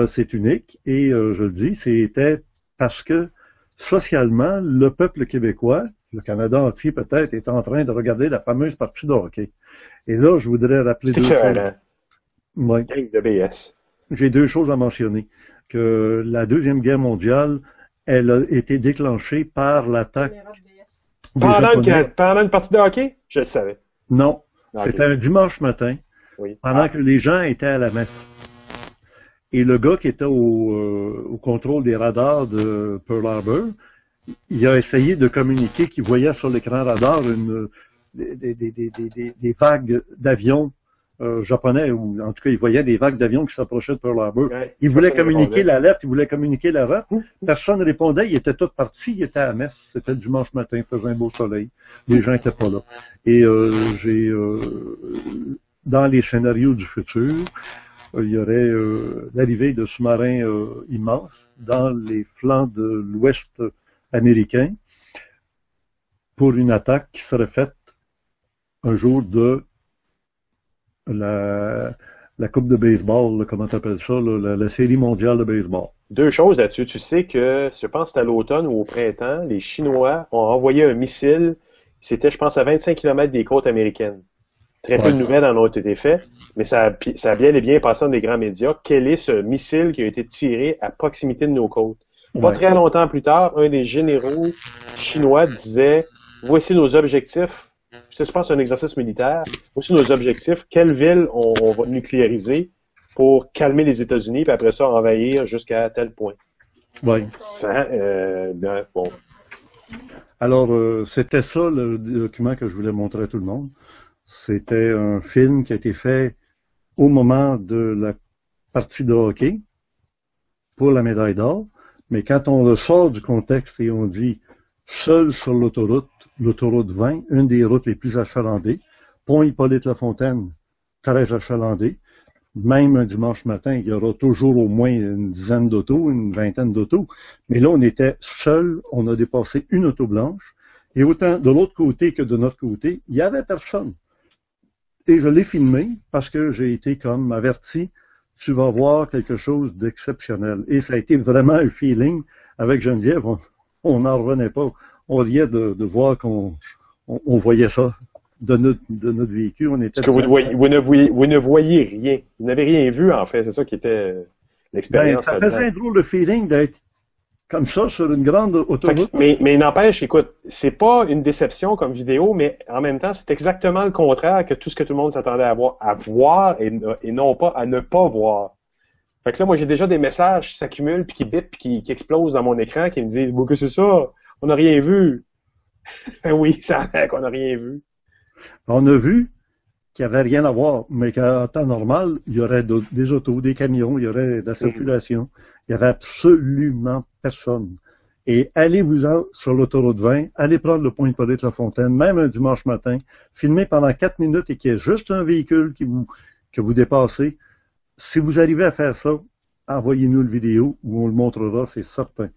C'est unique. Et je le dis, c'était parce que socialement, le peuple québécois, le Canada entier peut-être, est en train de regarder la fameuse partie de hockey. Et là, je voudrais rappeler deux choses. Oui. De BS. J'ai 2 choses à mentionner. Que la Deuxième Guerre mondiale, elle a été déclenchée par l'attaque. Pendant une partie de hockey? Je le savais. Non. C'était un dimanche matin, pendant que les gens étaient à la messe. Et le gars qui était au contrôle des radars de Pearl Harbor, il a essayé de communiquer qu'il voyait sur l'écran radar des vagues d'avions japonais, ou en tout cas, il voyait des vagues d'avions qui s'approchaient de Pearl Harbor. Il voulait communiquer l'alerte, il voulait communiquer l'alerte. Personne ne répondait, il était tout parti, il était à la messe. C'était le dimanche matin, il faisait un beau soleil. Les gens n'étaient pas là. Et dans les scénarios du futur, il y aurait l'arrivée de sous-marins immenses dans les flancs de l'ouest américain pour une attaque qui serait faite un jour de la coupe de baseball, là, comment t'appelles ça, là, la série mondiale de baseball. 2 choses là-dessus. Tu sais que, je pense que c'était à l'automne ou au printemps, les Chinois ont envoyé un missile, c'était, je pense, à 25 km des côtes américaines. Très peu de nouvelles en ont été faites, mais ça a bien et bien passé dans des grands médias. Quel est ce missile qui a été tiré à proximité de nos côtes? Pas très longtemps plus tard, un des généraux chinois disait, voici nos objectifs. Je pense un exercice militaire. Voici nos objectifs. Quelle ville on va nucléariser pour calmer les États-Unis, puis après ça, envahir jusqu'à tel point. Oui. Bon. Alors, c'était ça le document que je voulais montrer à tout le monde. C'était un film qui a été fait au moment de la partie de hockey pour la médaille d'or. Mais quand on le sort du contexte et on dit seul sur l'autoroute 20, une des routes les plus achalandées, pont Hippolyte-Lafontaine, très achalandé. Même un dimanche matin, il y aura toujours au moins une dizaine d'autos, une vingtaine d'autos. Mais là, on était seul, on a dépassé une auto blanche. Et autant de l'autre côté que de notre côté, il n'y avait personne. Et je l'ai filmé parce que j'ai été comme averti, tu vas voir quelque chose d'exceptionnel. Et ça a été vraiment un feeling avec Geneviève. On n'en revenait pas. On riait de voir qu'on voyait ça de notre véhicule. On était parce que vous ne voyez rien. Vous n'avez rien vu, en fait. C'est ça qui était l'expérience. Ça faisait un drôle de feeling d'être comme ça sur une grande autoroute. Mais n'empêche, écoute, c'est pas une déception comme vidéo, mais en même temps, c'est exactement le contraire que tout ce que tout le monde s'attendait à voir et non pas à ne pas voir. Fait que là, moi, j'ai déjà des messages qui s'accumulent, puis qui bipent, puis qui explosent dans mon écran, qui me disent « que c'est ça? On n'a rien vu. » Oui, ça a l'air qu'on n'a rien vu. On a vu qu'il n'y avait rien à voir, mais qu'en temps normal, il y aurait des autos, des camions, il y aurait de la circulation. Il n'y avait absolument personne. Et allez-vous-en sur l'autoroute 20, allez prendre le pont Hippolyte-Lafontaine, même un dimanche matin, filmez pendant 4 minutes et qu'il y ait juste un véhicule que vous dépassez. Si vous arrivez à faire ça, envoyez-nous le vidéo où on le montrera, c'est certain.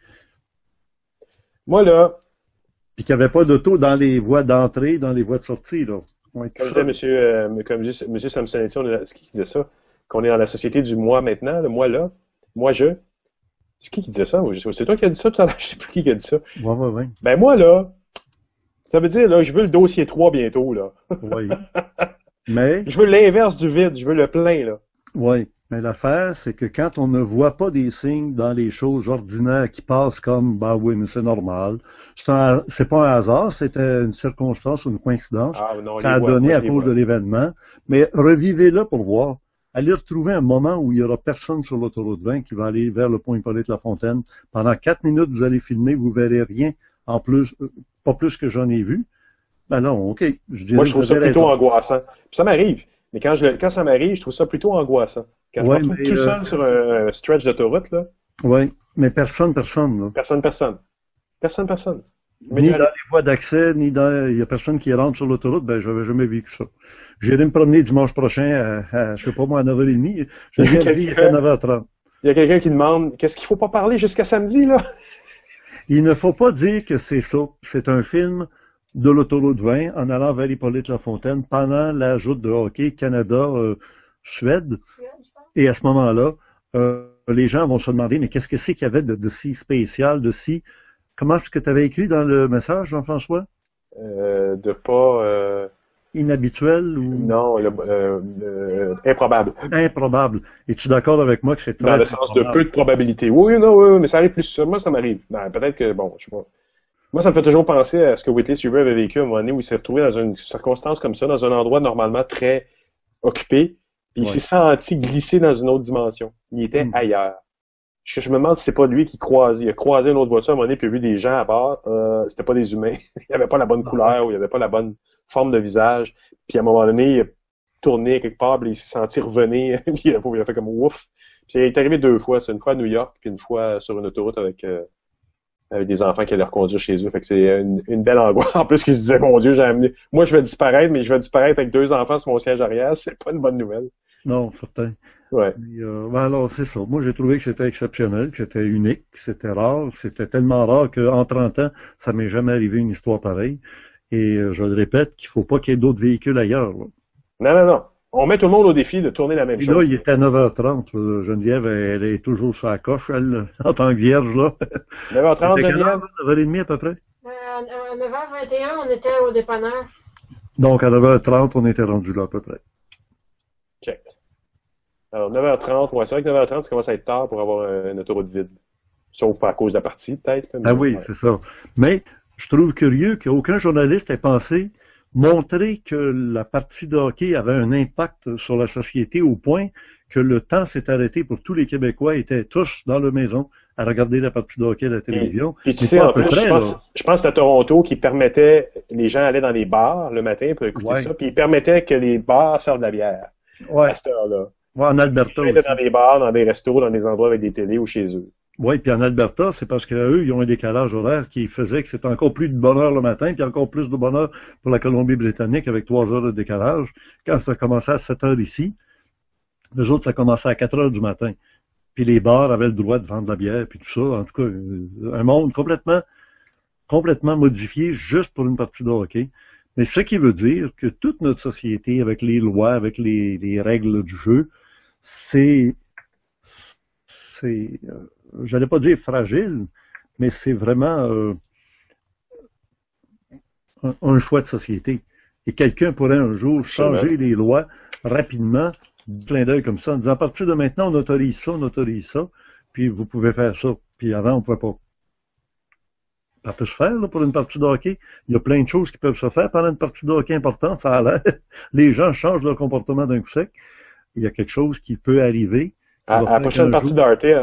Moi, là... Puis qu'il n'y avait pas d'auto dans les voies d'entrée, dans les voies de sortie, là. Comme disait M. Samsonetti, c'est qui disait ça? Qu'on est dans la société du moi maintenant, le moi là, moi je. C'est qui disait ça? C'est toi qui as dit ça tout à l'heure? Je ne sais plus qui a dit ça. Ouais. Ben moi là, ça veut dire là, je veux le dossier 3 bientôt, là. Oui. Mais. Je veux l'inverse du vide, je veux le plein, là. Oui. Mais l'affaire, c'est que quand on ne voit pas des signes dans les choses ordinaires qui passent comme, bah oui, mais c'est normal. C'est pas un hasard, c'était une circonstance ou une coïncidence. Ah, non, ça a donné à cause de l'événement. Mais revivez-le pour voir. Allez retrouver un moment où il n'y aura personne sur l'autoroute 20 qui va aller vers le pont Hippolyte-Lafontaine. Pendant 4 minutes, vous allez filmer, vous verrez rien. En plus, pas plus que j'en ai vu. Ben non, OK. Moi, je trouve ça plutôt angoissant. Puis ça m'arrive. Mais quand ça m'arrive, je trouve ça plutôt angoissant. Quand je me retrouve tout seul sur un stretch d'autoroute, là. Oui, mais personne. Là. Personne. Ni dans les voies d'accès, il y a personne qui rentre sur l'autoroute, ben j'avais jamais vécu ça. J'irai me promener dimanche prochain à je sais pas moi, à 9h30. Je viens de dire, il était à 9h30. Il y a quelqu'un qui demande, qu'est-ce qu'il faut pas parler jusqu'à samedi, là? Il ne faut pas dire que c'est ça. C'est un film de l'autoroute 20 en allant vers Hippolyte-Lafontaine pendant la joute de hockey Canada-Suède. Et à ce moment-là, les gens vont se demander, mais qu'est-ce que c'est qu'il y avait de si spécial, de si... Comment est-ce que tu avais écrit dans le message, Jean-François? De pas... Inhabituel ou... Non, improbable. Improbable. Es-tu d'accord avec moi que c'est très dans le sens de peu de probabilité. Oui, mais ça arrive plus. Moi, ça m'arrive. Ben, peut-être que, bon, je sais pas. Moi, ça me fait toujours penser à ce que Whitley Strieber avait vécu à un moment donné où il s'est retrouvé dans une circonstance comme ça, dans un endroit normalement très occupé, puis il s'est senti glisser dans une autre dimension. Il était ailleurs. Je me demande si c'est pas lui qui il a croisé une autre voiture à un moment donné, puis il a vu des gens à bord. C'était pas des humains. Il n'y avait pas la bonne couleur, ou il n'y avait pas la bonne forme de visage. Puis à un moment donné, il a tourné quelque part, puis il s'est senti revenir. Puis il a fait comme ouf. Puis il est arrivé 2 fois. C'est une fois à New York, puis une fois sur une autoroute avec des enfants qui allaient reconduire chez eux. Fait que c'est une belle angoisse. En plus, qu'ils se disaient, mon Dieu, j'ai amené... Moi, je vais disparaître, mais je vais disparaître avec 2 enfants sur mon siège arrière. C'est pas une bonne nouvelle. Non, certain. Ouais. Ben alors, c'est ça. Moi, j'ai trouvé que c'était exceptionnel, que c'était unique, que c'était rare. C'était tellement rare qu'en 30 ans, ça m'est jamais arrivé une histoire pareille. Et je le répète, qu'il faut pas qu'il y ait d'autres véhicules ailleurs. Là. Non. On met tout le monde au défi de tourner la même chose. Là, il était à 9h30. Geneviève, elle est toujours sur la coche, elle, en tant que vierge, là. 9h30, Geneviève? 9h30 à peu près? À 9h21, on était au dépanneur. Donc, à 9h30, on était rendu là, à peu près. Check. Alors, 9h30, ouais, c'est vrai que 9h30, ça commence à être tard pour avoir une autoroute vide. Sauf pas à cause de la partie, peut-être. Ah oui, c'est ça. Mais, je trouve curieux qu'aucun journaliste ait pensé montrer que la partie de hockey avait un impact sur la société au point que le temps s'est arrêté pour tous les Québécois, étaient tous dans leur maison à regarder la partie de hockey à la télévision. Puis tu sais, en plus, je pense que c'est à Toronto qui permettait, les gens allaient dans les bars le matin pour écouter ça, puis ils permettaient que les bars servent de la bière à cette heure-là. Ouais, en Alberta aussi. Ils étaient dans des bars, dans des restos, dans des endroits avec des télés ou chez eux. Oui, puis en Alberta, c'est parce qu'eux, ils ont un décalage horaire qui faisait que c'était encore plus de bonheur le matin, puis encore plus de bonheur pour la Colombie-Britannique avec 3 heures de décalage. Quand ça commençait à 7 heures ici, les autres, ça commençait à 4 heures du matin. Puis les bars avaient le droit de vendre de la bière, puis tout ça. En tout cas, un monde complètement modifié juste pour une partie de hockey. Mais ce qui veut dire que toute notre société, avec les lois, avec les règles du jeu, c'est j'allais pas dire fragile, mais c'est vraiment un choix de société. Et quelqu'un pourrait un jour changer les lois rapidement, du clin d'œil comme ça, en disant à partir de maintenant, on autorise ça, puis vous pouvez faire ça. Puis avant, on ne pouvait pas. Ça peut se faire là, pour une partie de hockey. Il y a plein de choses qui peuvent se faire pendant une partie de hockey importante. Ça a l'air. Les gens changent leur comportement d'un coup sec. Il y a quelque chose qui peut arriver. À la prochaine partie de hockey,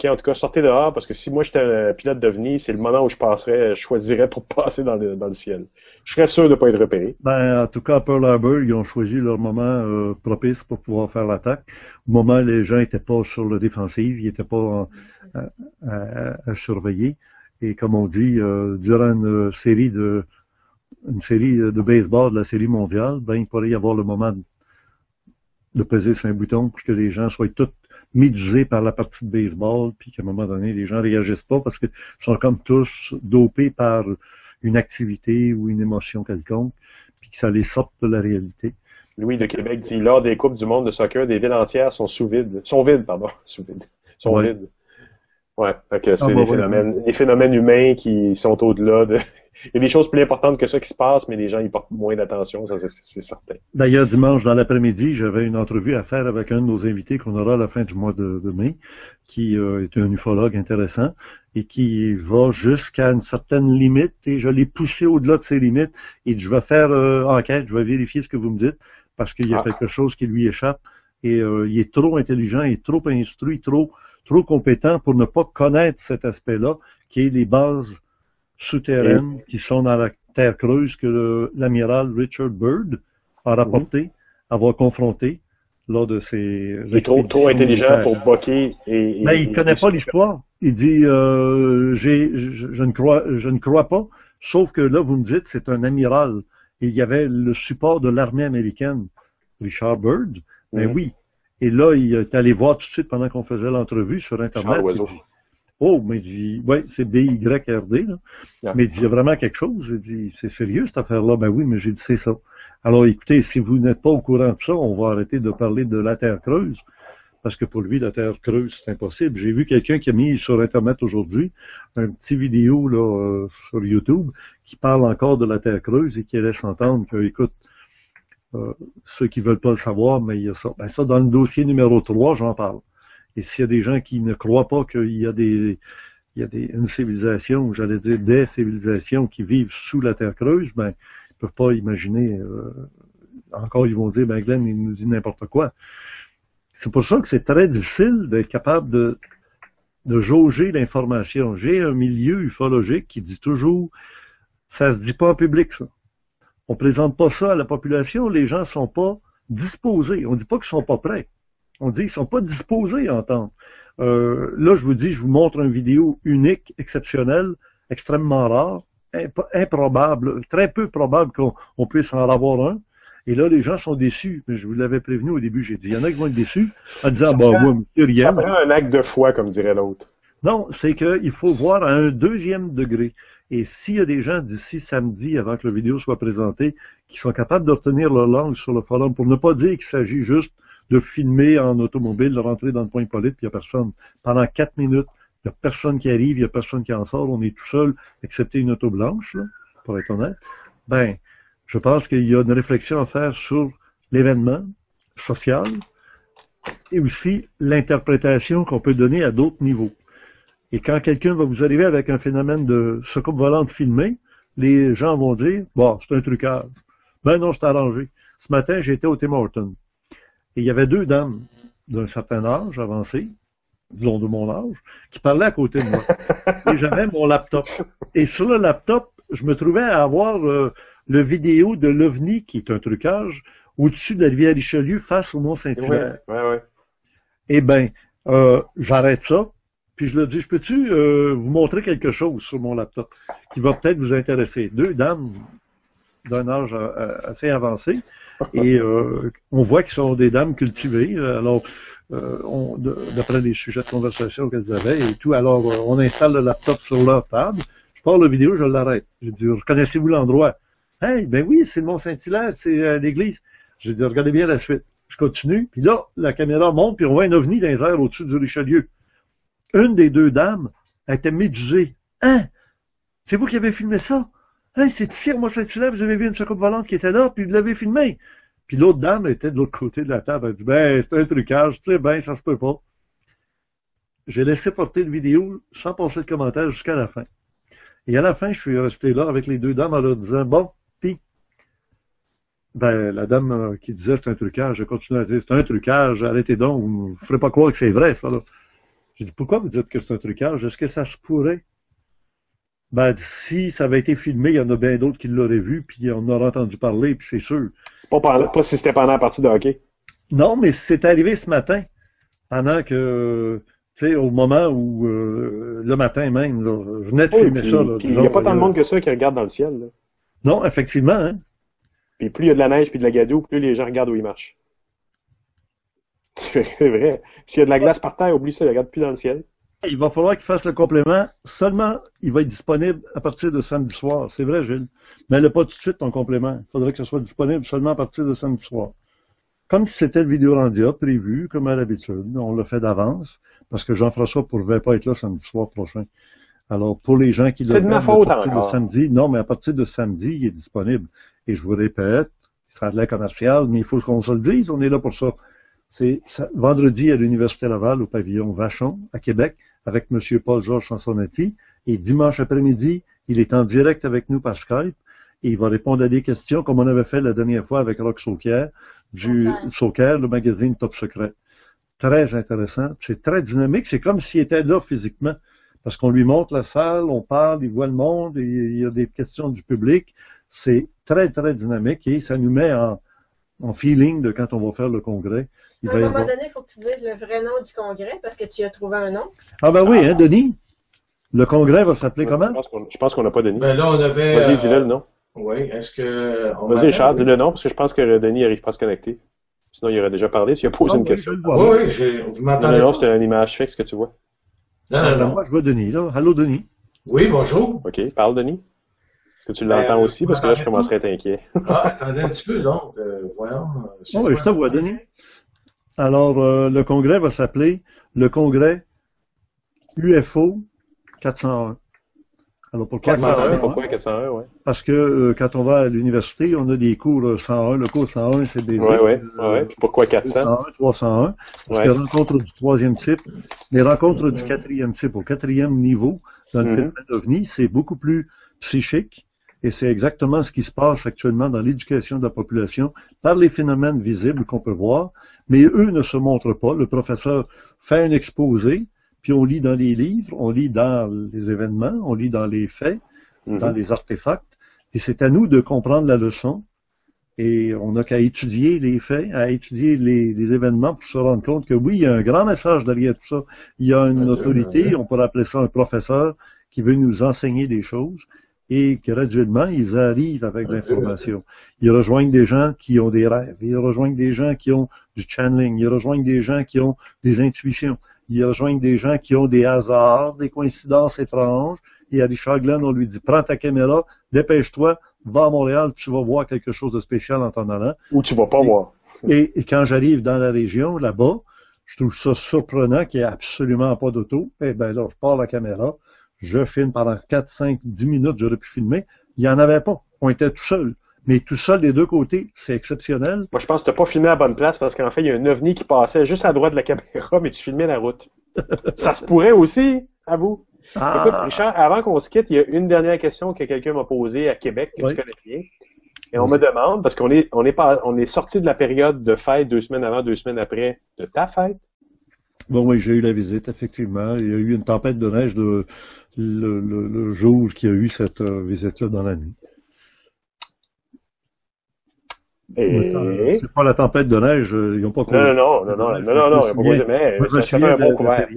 en tout cas, sortez dehors, parce que si moi j'étais un pilote de Venise, c'est le moment où je choisirais pour passer dans le ciel. Je serais sûr de ne pas être repéré. Ben, en tout cas, à Pearl Harbor, ils ont choisi leur moment propice pour pouvoir faire l'attaque. Au moment où les gens n'étaient pas sur le défensif, ils n'étaient pas à surveiller. Et comme on dit, durant une série de baseball de la série mondiale, ben, il pourrait y avoir le moment de peser sur un bouton pour que les gens soient tous médusés par la partie de baseball, puis qu'à un moment donné, les gens réagissent pas parce qu'ils sont comme tous dopés par une activité ou une émotion quelconque, puis que ça les sorte de la réalité. Louis de Québec dit, lors des Coupes du monde de soccer, des villes entières sont vides. Ouais, fait que c'est des phénomènes humains qui sont au-delà de... Il y a des choses plus importantes que ça qui se passent, mais les gens y portent moins d'attention, ça c'est certain. D'ailleurs, dimanche, dans l'après-midi, j'avais une entrevue à faire avec un de nos invités qu'on aura à la fin du mois de mai, qui est un ufologue intéressant et qui va jusqu'à une certaine limite, et je l'ai poussé au-delà de ses limites, et je vais faire enquête, je vais vérifier ce que vous me dites, parce qu'il y a quelque chose qui lui échappe, et il est trop intelligent, il est trop instruit, trop compétent pour ne pas connaître cet aspect-là, qui est les bases souterraines qui sont dans la terre creuse que l'amiral Richard Byrd a rapporté, avoir confronté lors de ses il est trop intelligent pour boquer mais il connaît pas l'histoire. Il dit je ne crois pas, sauf que là vous me dites c'est un amiral et il y avait le support de l'armée américaine, Richard Byrd. Ben oui. Et là il est allé voir tout de suite pendant qu'on faisait l'entrevue sur Internet. Oh, mais il dit, ouais, c'est BYRD, là. Yeah. Mais il dit, il y a vraiment quelque chose. Il dit, c'est sérieux, cette affaire-là? Ben oui, mais j'ai dit, c'est ça. Alors, écoutez, si vous n'êtes pas au courant de ça, on va arrêter de parler de la Terre creuse. Parce que pour lui, la Terre creuse, c'est impossible. J'ai vu quelqu'un qui a mis sur Internet aujourd'hui un petit vidéo, là, sur YouTube, qui parle encore de la Terre creuse et qui laisse entendre que, écoute, ceux qui veulent pas le savoir, mais il y a ça. Ben ça, dans le dossier numéro 3, j'en parle. Et s'il y a des gens qui ne croient pas qu'il y a une civilisation, ou j'allais dire des civilisations qui vivent sous la Terre creuse, ben, ils peuvent pas imaginer, encore ils vont dire, ben Glenn, il nous dit n'importe quoi. C'est pour ça que c'est très difficile d'être capable de jauger l'information. J'ai un milieu ufologique qui dit toujours, ça se dit pas en public, ça. On présente pas ça à la population, les gens sont pas disposés. On dit pas qu'ils sont pas prêts. On dit qu'ils sont pas disposés à entendre. Là, je vous dis, je vous montre une vidéo unique, exceptionnelle, extrêmement rare, improbable, très peu probable qu'on puisse en avoir un. Et là, les gens sont déçus. Mais je vous l'avais prévenu au début, j'ai dit, il y en a qui vont être déçus en disant, moi, rien. Ça prend un acte de foi, comme dirait l'autre. Non, c'est qu'il faut voir à un deuxième degré. Et s'il y a des gens d'ici samedi, avant que la vidéo soit présentée, qui sont capables de retenir leur langue sur le forum, pour ne pas dire qu'il s'agit juste de filmer en automobile, de rentrer dans le point Hippolyte, puis il n'y a personne. Pendant 4 minutes, il n'y a personne qui arrive, il n'y a personne qui en sort, on est tout seul, excepté une auto blanche, là, pour être honnête. Ben, je pense qu'il y a une réflexion à faire sur l'événement social et aussi l'interprétation qu'on peut donner à d'autres niveaux. Et quand quelqu'un va vous arriver avec un phénomène de soucoupe volante filmée, les gens vont dire, bon, c'est un trucage. Ben non, c'est arrangé. Ce matin, j'étais au Tim Hortons. Et il y avait 2 dames d'un certain âge avancé, disons de mon âge, qui parlait à côté de moi. Et j'avais mon laptop. Et sur le laptop, je me trouvais à avoir le vidéo de l'OVNI, qui est un trucage, au-dessus de la rivière Richelieu face au Mont-Saint-Hilaire. Ouais. Eh bien, j'arrête ça, puis je leur dis, je peux-tu vous montrer quelque chose sur mon laptop qui va peut-être vous intéresser? Deux dames d'un âge assez avancé, et on voit qu'ils sont des dames cultivées. Alors, d'après les sujets de conversation qu'elles avaient et tout, alors on installe le laptop sur leur table. Je pars la vidéo, je l'arrête. Je dis, reconnaissez-vous l'endroit? Hey, ben oui, c'est le Mont-Saint-Hilaire, c'est l'église. J'ai dit, regardez bien la suite. Je continue, puis là, la caméra monte, puis on voit un ovni dans les airs au-dessus du Richelieu. Une des deux dames était médusée. Hein? C'est vous qui avez filmé ça? Hein, c'est ici, à Mont-Saint-Hilaire, vous avez vu une soucoupe volante qui était là, puis vous l'avez filmé. Puis l'autre dame était de l'autre côté de la table. Elle dit, ben, c'est un trucage, tu sais, ben, ça se peut pas. J'ai laissé porter le vidéo sans passer de commentaire jusqu'à la fin. Et à la fin, je suis resté là avec les deux dames en leur disant, bon, puis, ben, la dame qui disait c'est un trucage, je continue à dire, c'est un trucage, arrêtez donc, vous ne ferez pas croire que c'est vrai, ça, là. J'ai dit, pourquoi vous dites que c'est un trucage? Est-ce que ça se pourrait? Ben, si ça avait été filmé, il y en a bien d'autres qui l'auraient vu, puis on aurait entendu parler, puis c'est sûr. Pas si c'était pendant la partie de hockey. Non, mais c'est arrivé ce matin, pendant que, tu sais, au moment où, le matin même, là, je venais de filmer ça. Il n'y a pas tant de monde que ça qui regarde dans le ciel. Là. Non, effectivement. Hein? Puis plus il y a de la neige puis de la gadoue, plus les gens regardent où ils marchent. C'est vrai. S'il y a de la glace par terre, oublie ça, ils ne regardent plus dans le ciel. Il va falloir qu'il fasse le complément. Seulement, il va être disponible à partir de samedi soir. C'est vrai, Gilles. Mais pas tout de suite ton complément. Il faudrait que ce soit disponible seulement à partir de samedi soir. Comme si c'était le vidéorandia prévu, comme à l'habitude. On l'a fait d'avance, parce que Jean-François ne pouvait pas être là samedi soir prochain. Alors, pour les gens qui le font à partir de samedi, non, mais à partir de samedi, il est disponible. Et je vous répète, il sera de l'air commercial, mais il faut qu'on se le dise, on est là pour ça. C'est vendredi à l'Université Laval, au pavillon Vachon, à Québec, avec M. Paul-Georges Chansonnetti. Et dimanche après-midi, il est en direct avec nous par Skype. Et il va répondre à des questions, comme on avait fait la dernière fois avec Roch Sauquer, du Sauquer, le magazine Top Secret. Très intéressant. C'est très dynamique. C'est comme s'il était là physiquement. Parce qu'on lui montre la salle, on parle, il voit le monde, et il y a des questions du public. C'est très, très dynamique et ça nous met en feeling de quand on va faire le congrès. À un moment donné, il faut que tu dises le vrai nom du congrès parce que tu as trouvé un nom. Ah ben oui, hein, Denis? Le congrès va s'appeler comment? Je pense qu'on n'a pas Denis. Ben là, on avait... Vas-y, dis-le le nom. Oui, est-ce que... Vas-y, Charles, dis le nom, parce que je pense que Denis n'arrive pas à se connecter. Sinon, il aurait déjà parlé. Tu as posé une question. Oui, vous m'entendez? Non, c'est une image fixe que tu vois. Non. Moi, je vois Denis, là. Allô, Denis? Oui, bonjour. OK, parle, Denis. Est-ce que tu l'entends aussi? Parce que là, je commencerai à être inquiet. Attendez un petit peu, donc. Voyons. Oui, je te vois, Denis. Alors, le congrès va s'appeler le congrès UFO 401. Alors, pourquoi 401? Pourquoi 401, ouais? Parce que quand on va à l'université, on a des cours 101. Le cours 101, c'est des... Oui. Puis pourquoi 400? 101, 301. Parce que les rencontres du troisième type, les rencontres du quatrième type, au quatrième niveau, dans le phénomène d'OVNI, c'est beaucoup plus psychique. Et c'est exactement ce qui se passe actuellement dans l'éducation de la population par les phénomènes visibles qu'on peut voir. Mais eux ne se montrent pas. Le professeur fait un exposé, puis on lit dans les livres, on lit dans les événements, on lit dans les faits, dans les artefacts. Et c'est à nous de comprendre la leçon. Et on n'a qu'à étudier les faits, à étudier les événements pour se rendre compte que oui, il y a un grand message derrière tout ça. Il y a une autorité, on pourrait appeler ça un professeur, qui veut nous enseigner des choses. Et graduellement, ils arrivent avec de l'information. Ils rejoignent des gens qui ont des rêves. Ils rejoignent des gens qui ont du channeling. Ils rejoignent des gens qui ont des intuitions. Ils rejoignent des gens qui ont des hasards, des coïncidences étranges. Et à Richard Glenn, on lui dit, prends ta caméra, dépêche-toi, va à Montréal, tu vas voir quelque chose de spécial en t'en allant. Ou tu vas pas voir. Et quand j'arrive dans la région, là-bas, je trouve ça surprenant qu'il n'y ait absolument pas d'auto. Eh bien là, je pars la caméra. Je filme pendant 4, 5, 10 minutes, j'aurais pu filmer. Il n'y en avait pas. On était tout seul. Mais tout seul des deux côtés, c'est exceptionnel. Moi, je pense que tu n'as pas filmé à la bonne place parce qu'en fait, il y a un ovni qui passait juste à droite de la caméra, mais tu filmais la route. Ça se pourrait aussi, à vous. Écoute, Richard, avant qu'on se quitte, il y a une dernière question que quelqu'un m'a posée à Québec, que tu connais bien. Et on me demande, parce qu'on est sorti de la période de fête 2 semaines avant, 2 semaines après de ta fête. Bon, oui, j'ai eu la visite, effectivement. Il y a eu une tempête de neige le jour qu'il y a eu cette visite-là dans la nuit. Et... C'est pas la tempête de neige, ils n'ont pas causé. Non, il n'y a pas causé de neige. Ça fait un bon couvert.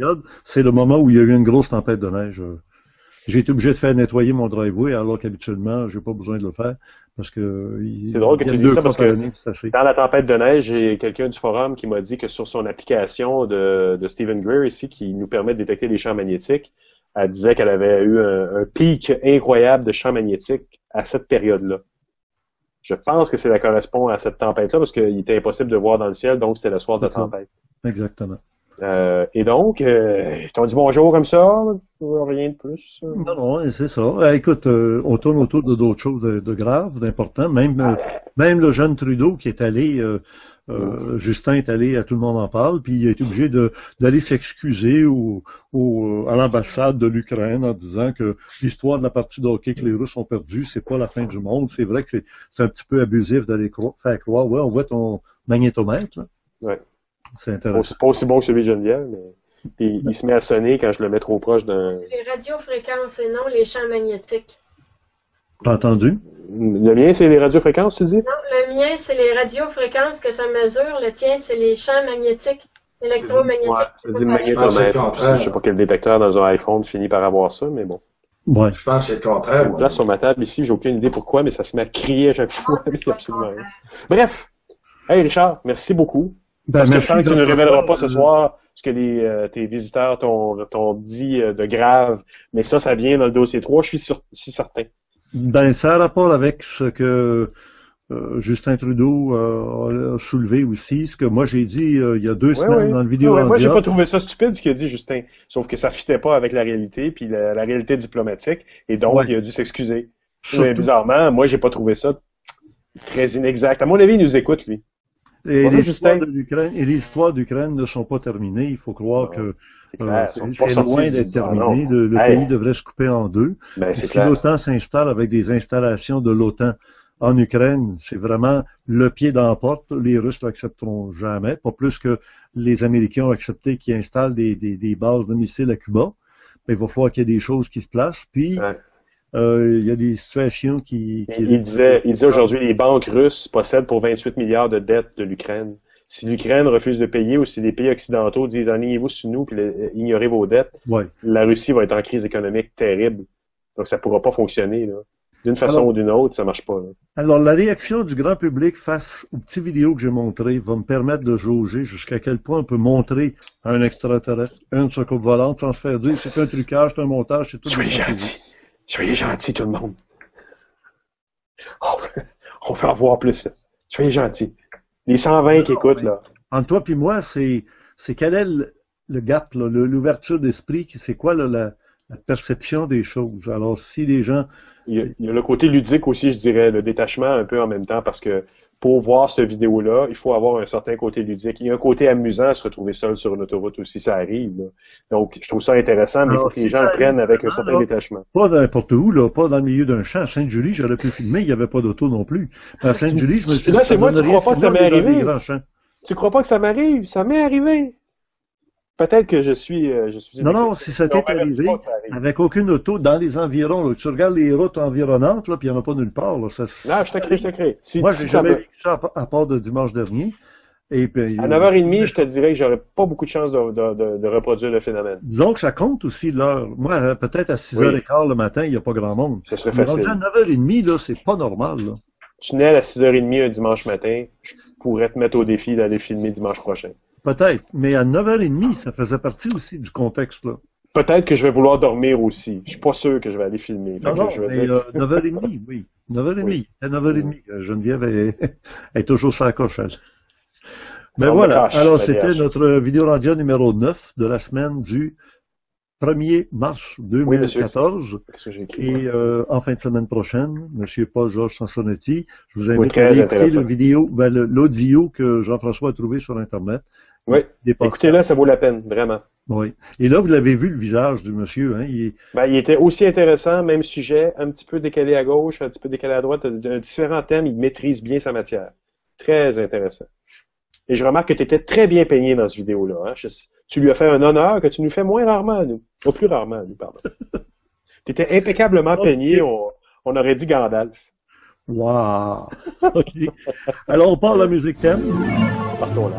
C'est le moment où il y a eu une grosse tempête de neige. J'ai été obligé de faire nettoyer mon driveway, alors qu'habituellement, j'ai pas besoin de le faire, parce que c'est drôle que tu dises ça, parce que dans la tempête de neige, j'ai quelqu'un du forum qui m'a dit que sur son application de Stephen Greer ici, qui nous permet de détecter les champs magnétiques, elle disait qu'elle avait eu un pic incroyable de champs magnétiques à cette période-là. Je pense que ça correspond à cette tempête-là, parce qu'il était impossible de voir dans le ciel, donc c'était le soir de la tempête. Exactement. Et donc, ils t'ont dit bonjour comme ça, rien de plus. Non, c'est ça. Écoute, on tourne autour de d'autres choses de graves, d'importants. Même le jeune Trudeau qui est allé, Justin est allé, à Tout le monde en parle, puis il a été obligé d'aller s'excuser à l'ambassade de l'Ukraine en disant que l'histoire de la partie de hockey que les Russes ont perdue, c'est pas la fin du monde. C'est vrai que c'est un petit peu abusif d'aller faire croire. Ouais, on voit ton magnétomètre. Là. Ouais. C'est intéressant. C'est pas aussi bon que celui de Geneviève, mais puis, il se met à sonner quand je le mets trop proche d'un... C'est les radiofréquences et non les champs magnétiques. T'as entendu? Le mien, c'est les radiofréquences, tu dis? Non, le mien, c'est les radiofréquences que ça mesure. Le tien, c'est les champs magnétiques, électromagnétiques. Ouais, je dis magnétomètre. Je sais pas quel détecteur dans un iPhone finit par avoir ça, mais bon. Ouais. Je pense que c'est le contraire. Là, sur ma table ici, j'ai aucune idée pourquoi, mais ça se met à crier à chaque fois. Absolument rien. Bref. Hey, Richard, merci beaucoup. Parce que je pense que tu ne révéleras pas ce soir ce que tes visiteurs t'ont dit de grave, mais ça vient dans le dossier 3, je suis certain. Ben, ça a rapport avec ce que Justin Trudeau a soulevé aussi, ce que moi j'ai dit il y a 2 semaines dans le vidéo. Moi, j'ai pas trouvé ça stupide ce qu'il a dit, Justin, sauf que ça fitait pas avec la réalité, puis la réalité diplomatique, et donc il a dû s'excuser. Mais bizarrement, moi, j'ai pas trouvé ça très inexact. À mon avis, il nous écoute, lui. Et les histoires d'Ukraine ne sont pas terminées. Il faut croire que c'est loin d'être terminé. Le pays devrait se couper en deux. Si l'OTAN s'installe avec des installations de l'OTAN en Ukraine, c'est vraiment le pied dans la porte. Les Russes l'accepteront jamais. Pas plus que les Américains ont accepté qu'ils installent des bases de missiles à Cuba. Mais il va falloir qu'il y ait des choses qui se placent. Puis, il y a des situations Il disait aujourd'hui, les banques russes possèdent pour 28 milliards de dettes de l'Ukraine. Si l'Ukraine refuse de payer ou si les pays occidentaux disent alignez-vous sur nous puis ignorez vos dettes, la Russie va être en crise économique terrible. Donc ça ne pourra pas fonctionner. D'une façon ou d'une autre, ça ne marche pas. Là. Alors la réaction du grand public face aux petites vidéos que j'ai montrées va me permettre de jauger jusqu'à quel point on peut montrer un extraterrestre, une soucoupe volante sans se faire dire c'est un trucage, c'est un montage, c'est tout. Soyez gentils, tout le monde. On veut en voir plus. Soyez gentils. Les 120 qui écoutent, là. Entre toi et moi, c'est quel est le gap, l'ouverture d'esprit, c'est quoi la perception des choses. Alors, si les gens... Il y a le côté ludique aussi, je dirais, le détachement un peu en même temps, parce que pour voir cette vidéo-là, il faut avoir un certain côté ludique. Il y a un côté amusant à se retrouver seul sur une autoroute aussi, ça arrive. Là. Donc, je trouve ça intéressant, mais il faut que les gens le prennent avec un certain détachement. Pas n'importe où, là, pas dans le milieu d'un champ. À Sainte-Julie, j'aurais pu filmer, il n'y avait pas d'auto non plus. À Sainte-Julie, je me suis dit, là, c'est moi, tu crois pas que ça m'est arrivé? Tu crois pas que ça m'arrive? Ça m'est arrivé. Peut-être que je suis non, si ça t'est arrivé, avec aucune auto dans les environs, là, tu regardes les routes environnantes, là, puis il n'y en a pas nulle part. Là, non, je te crée. Moi, j'ai jamais vécu ça à part de dimanche dernier. Et puis, à 9h30, je te dirais que j'aurais pas beaucoup de chance de reproduire le phénomène. Disons que ça compte aussi l'heure. Moi, peut-être à 6h15 le matin, il n'y a pas grand monde. Ça serait facile. À 9h30, là, c'est pas normal. Là. Tunnel à 6h30 un dimanche matin, je pourrais te mettre au défi d'aller filmer dimanche prochain. Peut-être, mais à 9h30, ça faisait partie aussi du contexte, là. Peut-être que je vais vouloir dormir aussi. Je suis pas sûr que je vais aller filmer. Non, mais 9h30, oui. 9h30. Oui. À 9h30. Geneviève est toujours sur la coche, elle. Mais voilà. Alors, c'était notre vidéo radio numéro 9 de la semaine du 1er mars 2014. Oui, et en fin de semaine prochaine, M. Paul-Georges Sansonetti, je vous invite à écouter l'audio que Jean-François a trouvé sur Internet. Oui, écoutez-le, ça vaut la peine, vraiment. Oui. Et là, vous l'avez vu, le visage du monsieur. Hein? Il était aussi intéressant, même sujet, un petit peu décalé à gauche, un petit peu décalé à droite, différents thèmes, il maîtrise bien sa matière. Très intéressant. Et je remarque que tu étais très bien peigné dans cette vidéo-là. Hein? Tu lui as fait un honneur que tu nous fais moins rarement à nous. Ou plus rarement à nous, pardon. Tu étais impeccablement peigné, on aurait dit Gandalf. Wow! OK. Alors, on parle de la musique thème. Partons là.